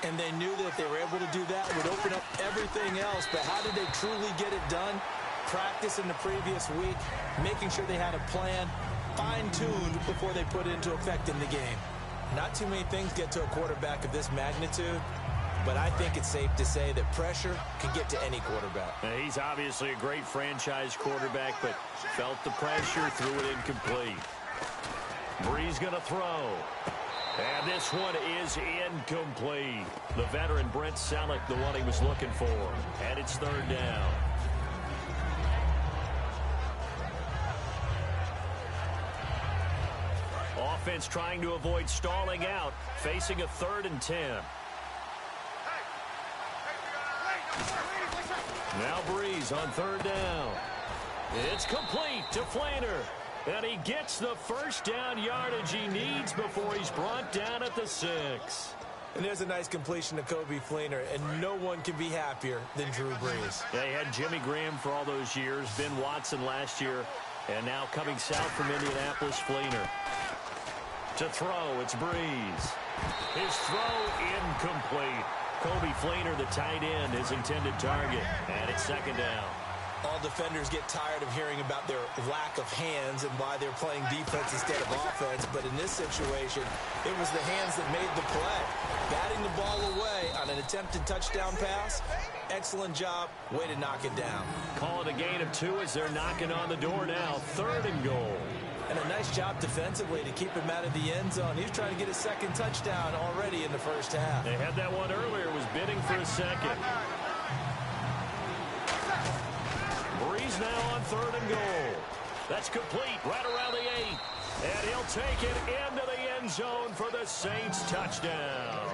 And they knew that if they were able to do that, it would open up everything else. But how did they truly get it done? Practice in the previous week, making sure they had a plan, fine-tuned before they put it into effect in the game. Not too many things get to a quarterback of this magnitude, but I think it's safe to say that pressure can get to any quarterback. He's obviously a great franchise quarterback, but felt the pressure, threw it incomplete. Brees going to throw. And this one is incomplete. The veteran Brent Selleck, the one he was looking for. And it's 3rd down. Offense trying to avoid stalling out, facing a 3rd and 10. Now Brees on 3rd down. It's complete to Flainer. And he gets the 1st down yardage he needs before he's brought down at the 6. And there's a nice completion to Kobe Flainer, and no one can be happier than Drew Brees. They had Jimmy Graham for all those years, Ben Watson last year, and now coming south from Indianapolis, Flainer. To throw, it's Brees. His throw incomplete. Kobe Flainer, the tight end, his intended target, and it's 2nd down. All defenders get tired of hearing about their lack of hands and why they're playing defense instead of offense. But in this situation, it was the hands that made the play. Batting the ball away on an attempted touchdown pass. Excellent job. Way to knock it down. Call it a gain of 2 as they're knocking on the door now. 3rd and goal. And a nice job defensively to keep him out of the end zone. He was trying to get a 2nd touchdown already in the 1st half. They had that one earlier, was bidding for a 2nd. Brees now on 3rd and goal. That's complete right around the 8. And he'll take it into the end zone for the Saints touchdown.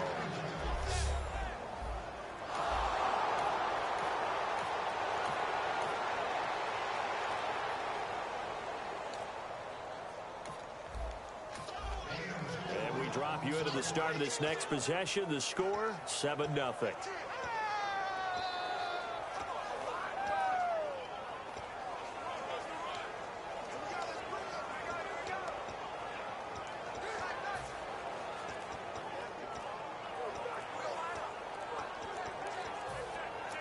And we drop you into the start of this next possession. The score, 7-0.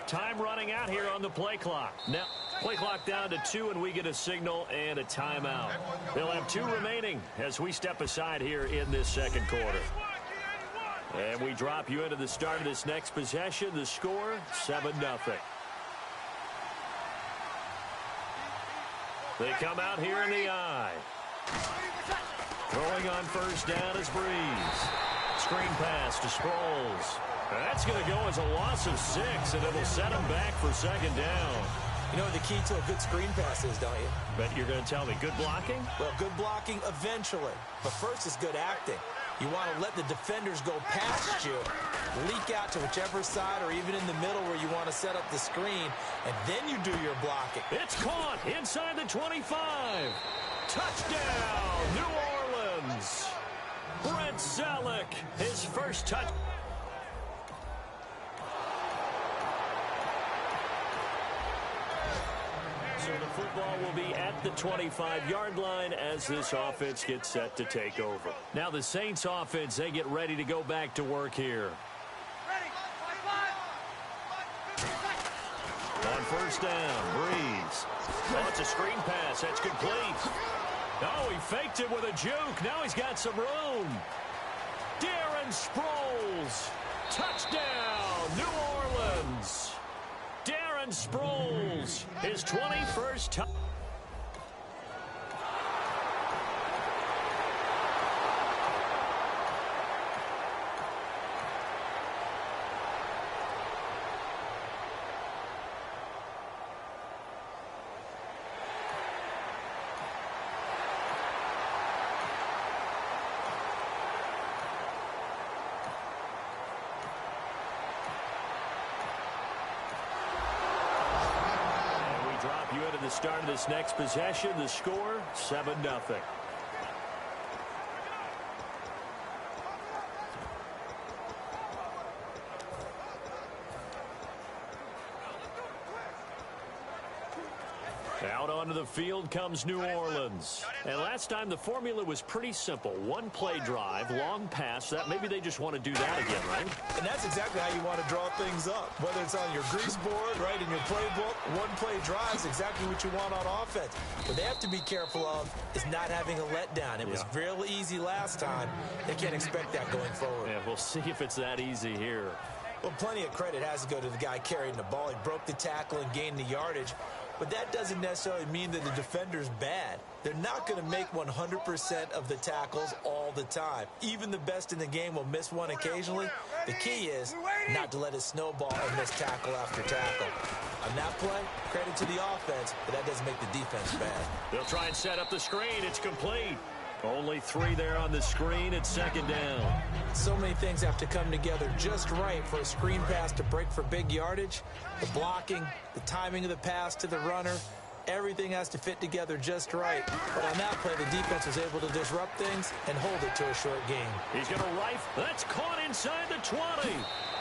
Time running out here on the play clock. Now, play clock down to 2, and we get a signal and a timeout. They'll have 2 remaining as we step aside here in this 2nd quarter. And we drop you into the start of this next possession. The score, 7-0. They come out here in the eye. Throwing on 1st down is Brees. Screen pass to Sproles. That's going to go as a loss of 6, and it'll set him back for 2nd down. You know what the key to a good screen pass is, don't you? Bet you're going to tell me. Good blocking? Well, good blocking eventually. But first is good acting. You want to let the defenders go past you, leak out to whichever side or even in the middle where you want to set up the screen, and then you do your blocking. It's caught inside the 25. Touchdown, New Orleans. Brent Selleck, his first touch. So the football will be at the 25-yard line as this offense gets set to take over. Now the Saints offense, they get ready to go back to work here. On first down, Breeze. Oh, it's a screen pass. That's complete. Oh, he faked it with a juke. Now he's got some room. Darren Sproles. Touchdown, New Orleans. Darren Sproles, his 21st touchdown. You into the start of this next possession. The score, 7-0. Out onto the field comes New Orleans. And last time the formula was pretty simple. One play drive, long pass. That maybe they just want to do that again, right? And that's exactly how you want to draw things up. Whether it's on your grease board, right, in your playbook, one play drive is exactly what you want on offense. What they have to be careful of is not having a letdown. It was real easy last time. They can't expect that going forward. Yeah, we'll see if it's that easy here. Well, plenty of credit has to go to the guy carrying the ball. He broke the tackle and gained the yardage. But that doesn't necessarily mean that the defender's bad. They're not going to make 100% of the tackles all the time. Even the best in the game will miss one occasionally. The key is not to let it snowball and miss tackle after tackle. On that play, credit to the offense, but that doesn't make the defense bad. They'll try and set up the screen. It's complete. Only 3 there on the screen. It's second down. So many things have to come together just right for a screen pass to break for big yardage. The blocking, the timing of the pass to the runner, everything has to fit together just right. But on that play, the defense was able to disrupt things and hold it to a short game. He's going to rifle. That's caught inside the 20.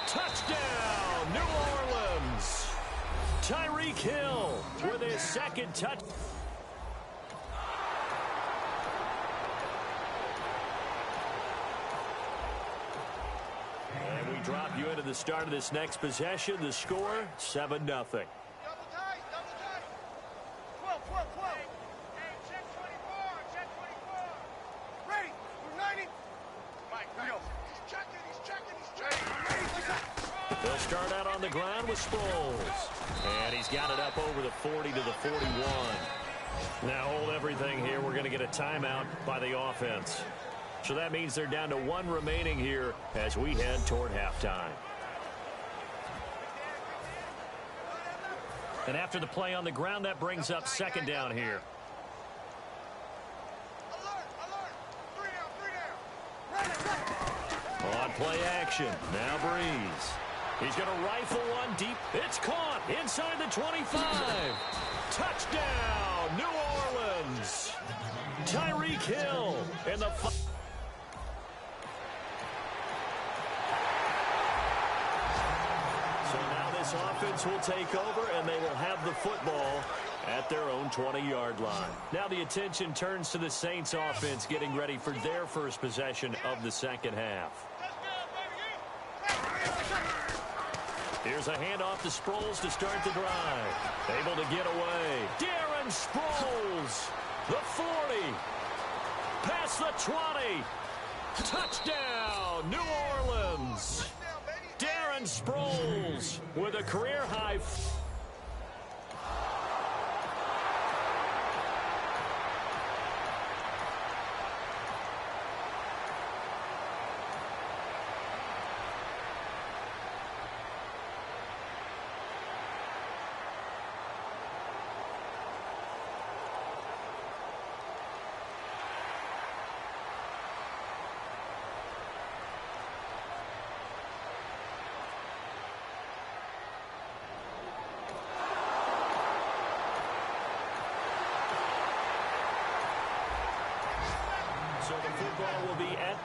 Touchdown, New Orleans. Tyreek Hill with his second touch. Drop you into the start of this next possession. The score, 7-0. Double tight, double tight. 12, 12, 12. Hey, check 24, check 24. Ready, we're 90. Mike, here we go. He's checking. They'll start out on the ground with Sproles. And he's got it up over the 40 to the 41. Now hold everything here. We're going to get a timeout by the offense. So that means they're down to 1 remaining here as we head toward halftime. And after the play on the ground, that brings up second down here. Alert, alert. 3 down. On play action. Now Breeze. He's going to rifle one deep. It's caught inside the 25. Touchdown, New Orleans. Tyreek Hill in the This offense will take over, and they will have the football at their own 20-yard line. Now the attention turns to the Saints offense getting ready for their first possession of the second half. Here's a handoff to Sproles to start the drive. Able to get away. Darren Sproles, the 40. Past the 20. Touchdown, New Orleans. Darren Sproles with a career high.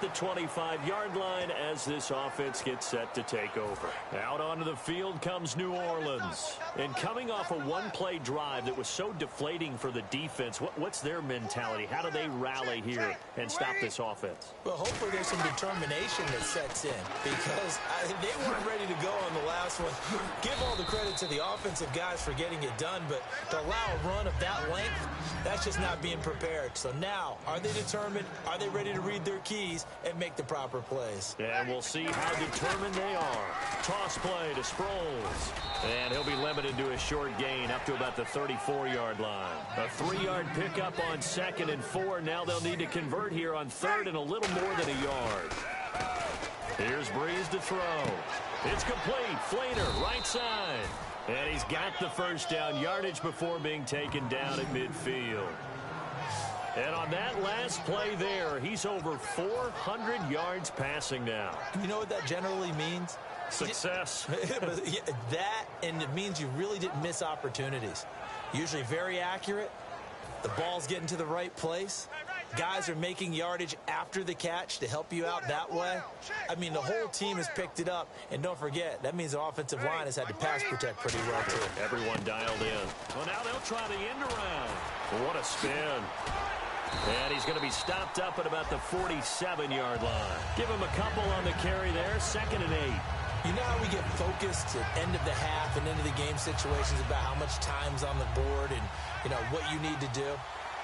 the 25-yard line as this offense gets set to take over. Out onto the field comes New Orleans. And coming off a one-play drive that was so deflating for the defense, what's their mentality? How do they rally here and stop this offense? Well, hopefully there's some determination that sets in because they weren't ready to go on the last one. Give all the credit to the offensive guys for getting it done, but to allow a run of that length, that's just not being prepared. So now, are they determined? Are they ready to read their keys and make the proper plays? And we'll see how determined they are. Toss play to Sproles. And he'll be limited to a short gain up to about the 34-yard line. A 3-yard pickup on 2nd and 4. Now they'll need to convert here on 3rd and a little more than a yard. Here's Breeze to throw. It's complete. Flainer, right side. And he's got the first down yardage before being taken down at midfield. And on that last play there, he's over 400 yards passing now. You know what that generally means? Success. That, and it means you really didn't miss opportunities. Usually very accurate. The ball's getting to the right place. Guys are making yardage after the catch to help you out that way. I mean, the whole team has picked it up. And don't forget, that means the offensive line has had to pass protect pretty well, too. Everyone dialed in. Well, now they'll try the end around. What a spin. And he's going to be stopped up at about the 47-yard line. Give him a couple on the carry there. 2nd and 8. You know how we get focused at end of the half and end of the game situations about how much time's on the board and, you know, what you need to do?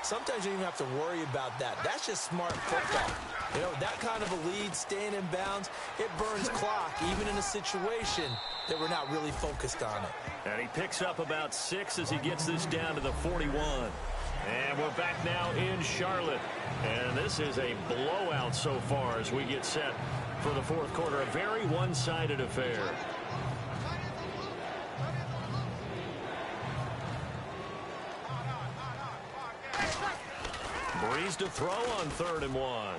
Sometimes you don't even have to worry about that. That's just smart football. You know, that kind of a lead, staying in bounds, it burns clock, even in a situation that we're not really focused on it. And he picks up about 6 as he gets this down to the 41. And we're back now in Charlotte. And this is a blowout so far as we get set for the 4th quarter. A very one-sided affair. Breeze to throw on 3rd and 1.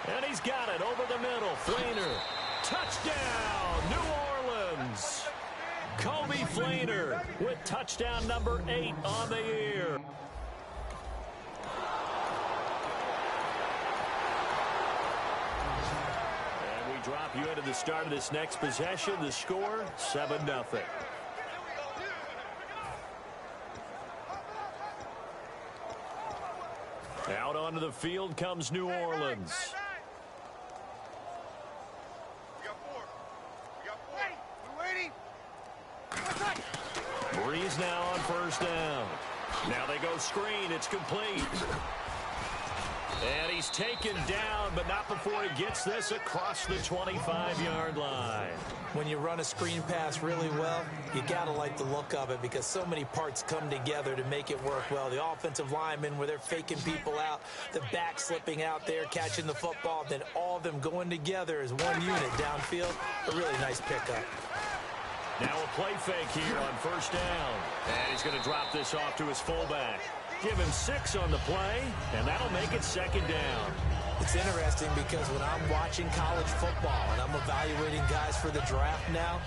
And he's got it over the middle. Flainer. Touchdown, New Orleans. Kobe Flainer with touchdown number 8 on the year. And we drop you into the start of this next possession. The score, 7-0. Out onto the field comes New Orleans. Breeze now on 1st down. Now they go screen. It's complete. And he's taken down, but not before he gets this across the 25-yard line. When you run a screen pass really well, you got to like the look of it because so many parts come together to make it work well. The offensive linemen, where they're faking people out, the back slipping out there, catching the football, then all of them going together as one unit downfield. A really nice pickup. Now a play fake here on 1st down. And he's going to drop this off to his fullback. Give him 6 on the play, and that'll make it 2nd down. It's interesting because when I'm watching college football and I'm evaluating guys for the draft now,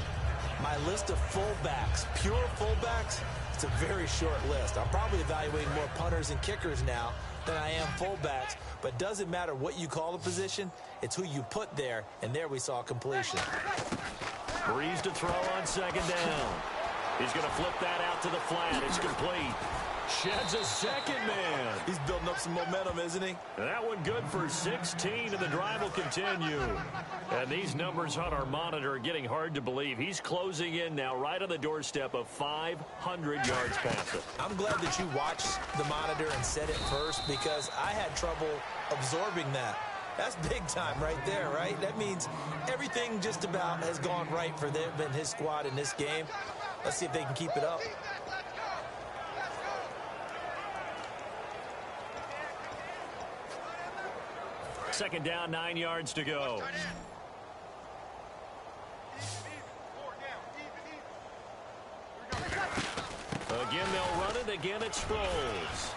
my list of fullbacks, pure fullbacks, it's a very short list. I'm probably evaluating more punters and kickers now than I am fullbacks, but it doesn't matter what you call the position, it's who you put there, and there we saw completion. Breeze to throw on 2nd down. He's going to flip that out to the flat. It's complete. Sheds a second man. He's building up some momentum, isn't he? That one good for 16, and the drive will continue. And these numbers on our monitor are getting hard to believe. He's closing in now right on the doorstep of 500 yards passing. I'm glad that you watched the monitor and said it first because I had trouble absorbing that. That's big time right there, right? That means everything just about has gone right for them and his squad in this game. Let's see if they can keep it up. Second down, 9 yards to go. Again, they'll run it. Again, it's Sproles.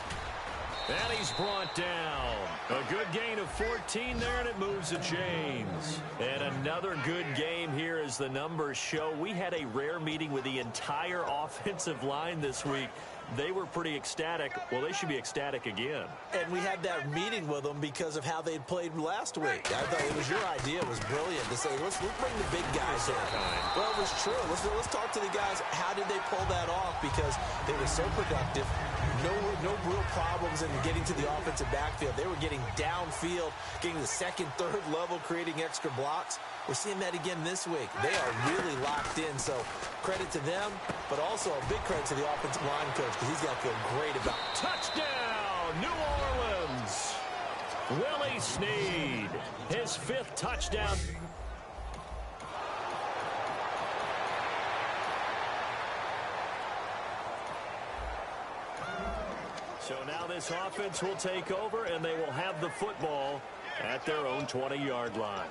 And he's brought down. A good gain of 14 there, and it moves the chains. And another good game here as the numbers show. We had a rare meeting with the entire offensive line this week. they were pretty ecstatic. Well, they should be ecstatic again. And we had that meeting with them because of how they played last week. I thought it was your idea. It was brilliant to say, let's bring the big guys in. Well, it was true. Let's talk to the guys. How did they pull that off? Because they were so productive. No real problems in getting to the offensive backfield. They were getting downfield, getting the second, third level, creating extra blocks. We're seeing that again this week. They are really locked in, so credit to them, but also a big credit to the offensive line coach because he's got to feel great about it. Touchdown, New Orleans. Willie Snead, his 5th touchdown. So now this offense will take over, and they will have the football at their own 20-yard line.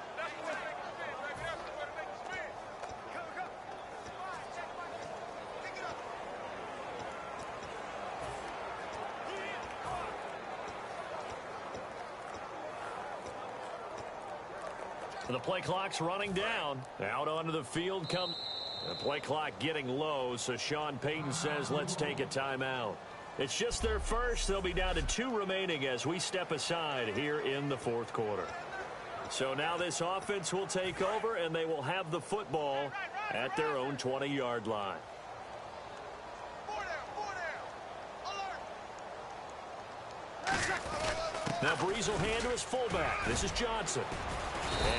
The play clock's running down. Out onto the field comes the play clock getting low, so Sean Payton says let's take a timeout. It's just their first. They'll be down to 2 remaining as we step aside here in the 4th quarter. So now this offense will take over, and they will have the football at their own 20-yard line. Now Breeze will hand to his fullback. This is Johnson.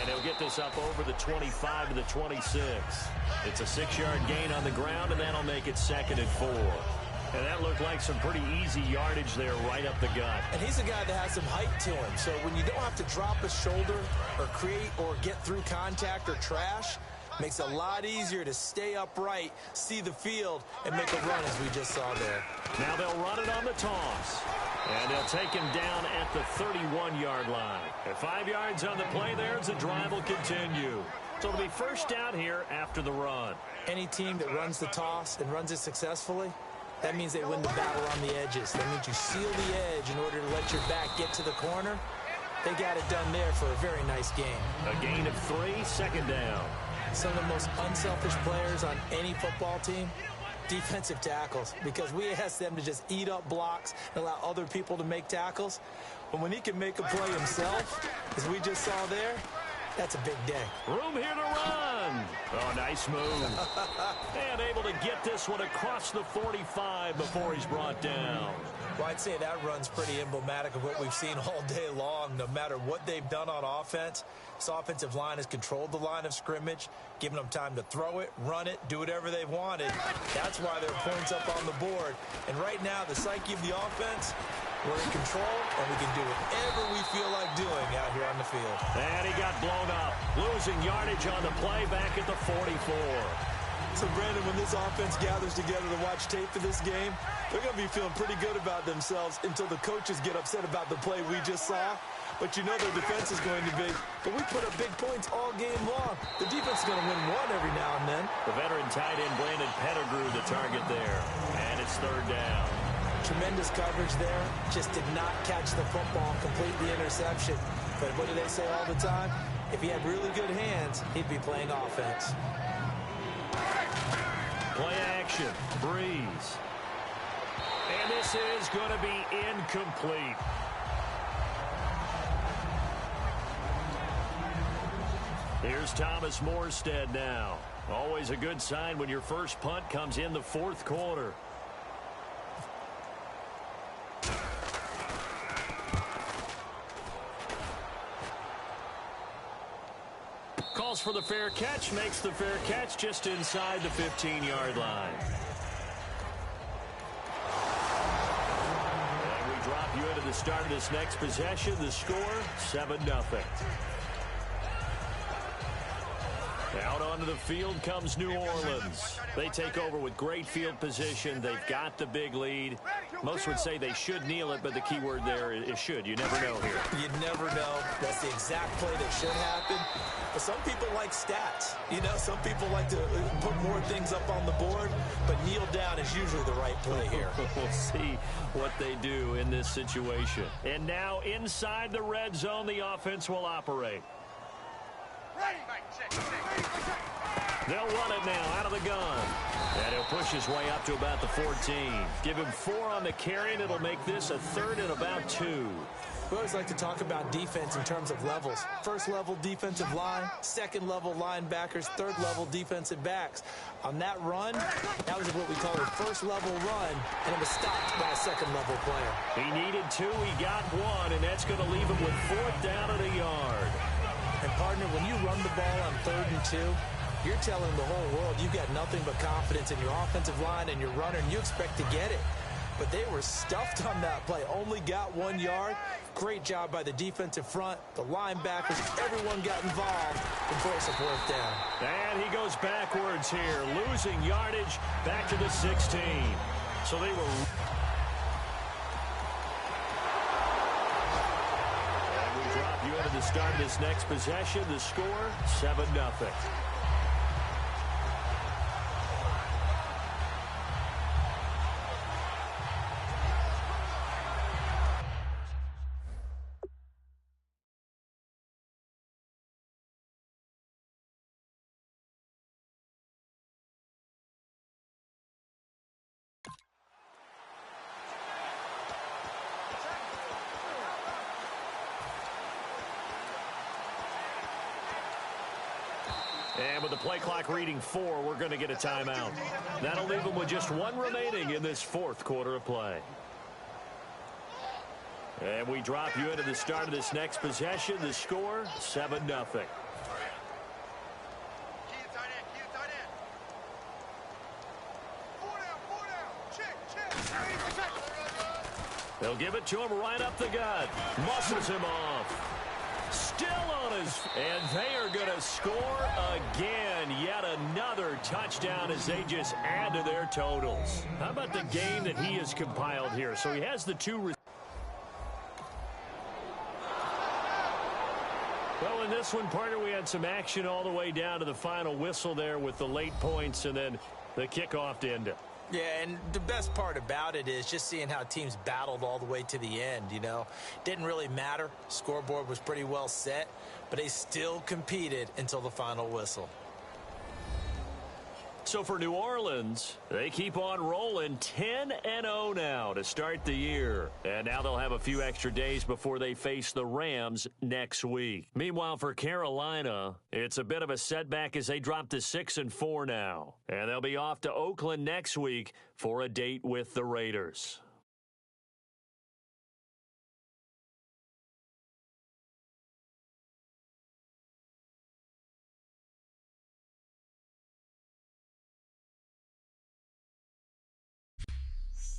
And he'll get this up over the 25 to the 26. It's a 6-yard gain on the ground, and that'll make it 2nd and 4. And that looked like some pretty easy yardage there right up the gut. And he's a guy that has some height to him. So when you don't have to drop a shoulder or create or get through contact or trash, makes it a lot easier to stay upright, see the field, and make a run as we just saw there. Now they'll run it on the toss. And they'll take him down at the 31-yard line. At 5 yards on the play there as the drive will continue. So it'll be first down here after the run. Any team that runs the toss and runs it successfully, that means they win the battle on the edges. That means you seal the edge in order to let your back get to the corner. They got it done there for a very nice game. A gain of 3, 2nd down. Some of the most unselfish players on any football team, defensive tackles, because we ask them to just eat up blocks and allow other people to make tackles. But when he can make a play himself, as we just saw there, that's a big day. Room here to run. Oh, nice move. And able to get this one across the 45 before he's brought down. Well, I'd say that run's pretty emblematic of what we've seen all day long. No matter what they've done on offense, this offensive line has controlled the line of scrimmage, giving them time to throw it, run it, do whatever they've wanted. That's why there are points up on the board. And right now, the psyche of the offense, we're in control, and we can do whatever we feel like doing out here on the field. And he got blown up, losing yardage on the play back at the 44. So, Brandon, when this offense gathers together to watch tape for this game, they're going to be feeling pretty good about themselves until the coaches get upset about the play we just saw. But you know their defense is going to be. But we put up big points all game long. The defense is going to win one every now and then. The veteran tight end Brandon Pettigrew the target there. And it's 3rd down. Tremendous coverage there. Just did not catch the football, complete the interception. But what do they say all the time? If he had really good hands, he'd be playing offense. Play action. Breeze. And this is going to be incomplete. Here's Thomas Morstead now. Always a good sign when your first punt comes in the 4th quarter. Calls for the fair catch, makes the fair catch just inside the 15-yard line. And we drop you into the start of this next possession. The score, 7-0. Out onto the field comes New Orleans. They take over with great field position. They've got the big lead. Most would say they should kneel it, but the key word there is should. You never know here. You never know. That's the exact play that should happen. But some people like stats. You know, some people like to put more things up on the board, but kneel down is usually the right play here. We'll see what they do in this situation. And now inside the red zone, the offense will operate. They'll run it now out of the gun. And he'll push his way up to about the 14. Give him 4 on the carry, and it'll make this a 3rd and about 2. We always like to talk about defense in terms of levels. First level defensive line, second level linebackers, third level defensive backs. On that run, that was what we call a first level run, and it was stopped by a second level player. He needed 2, he got 1, and that's going to leave him with 4th down at a yard. And partner, when you run the ball on 3rd and 2, you're telling the whole world you've got nothing but confidence in your offensive line and your runner, and you expect to get it. But they were stuffed on that play. Only got 1 yard. Great job by the defensive front, the linebackers. Everyone got involved and forced a 4th down. And he goes backwards here, losing yardage back to the 16. So they were... And we drop you into the start of this next possession. The score, 7-0. And with the play clock reading 4, we're going to get a timeout. That'll leave them with just 1 remaining in this 4th quarter of play. And we drop you into the start of this next possession. The score, 7-0. They'll give it to him right up the gut. Muscles him off. Still on his... And they are going to score again. Yet another touchdown as they just add to their totals. How about the game that he has compiled here? So he has the 2... Well, in this one, partner, we had some action all the way down to the final whistle there with the late points and then the kickoff to end it. Yeah, and the best part about it is just seeing how teams battled all the way to the end, you know. Didn't really matter. Scoreboard was pretty well set, but they still competed until the final whistle. So for New Orleans, they keep on rolling 10-0 now to start the year. And now they'll have a few extra days before they face the Rams next week. Meanwhile, for Carolina, it's a bit of a setback as they drop to 6-4 now. And they'll be off to Oakland next week for a date with the Raiders.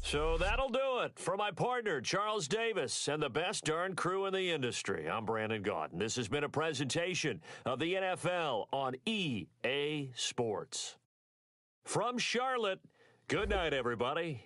So that'll do it for my partner, Charles Davis, and the best darn crew in the industry. I'm Brandon Gaudin. This has been a presentation of the NFL on EA Sports. From Charlotte, good night, everybody.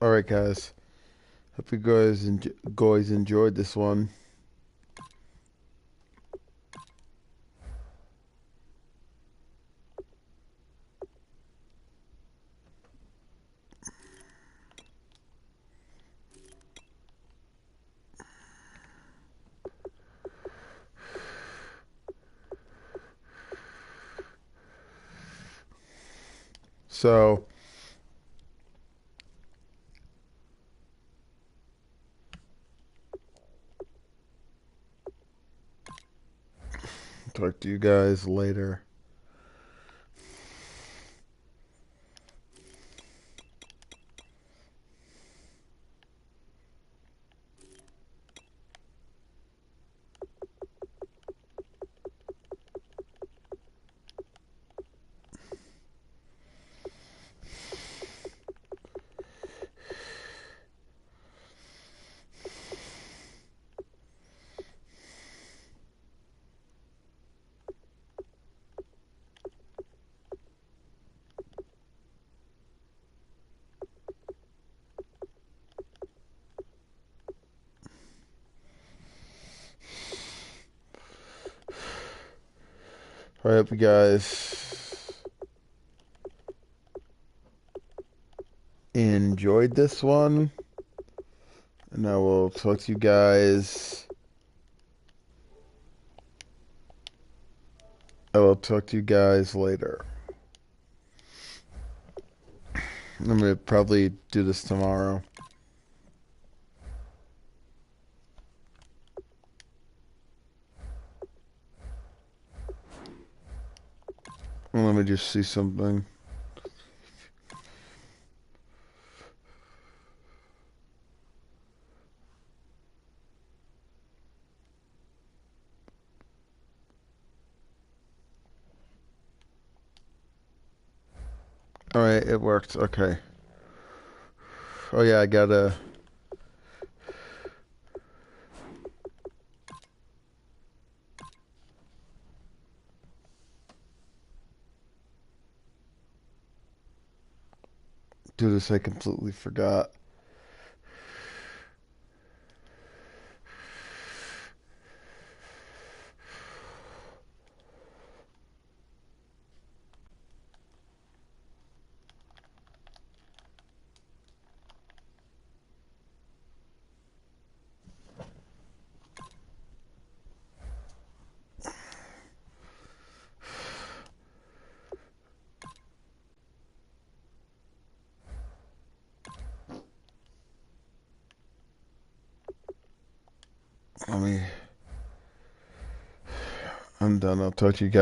All right, guys. Hope you guys enjoyed this one. So, talk to you guys later. I hope you guys enjoyed this one. And I will talk to you guys. I will talk to you guys later. I'm going to probably do this tomorrow. Let me just see something. Alright, it worked. Okay. Oh yeah, I gotta do this. I completely forgot. Let me. I'm done. I'll talk to you guys.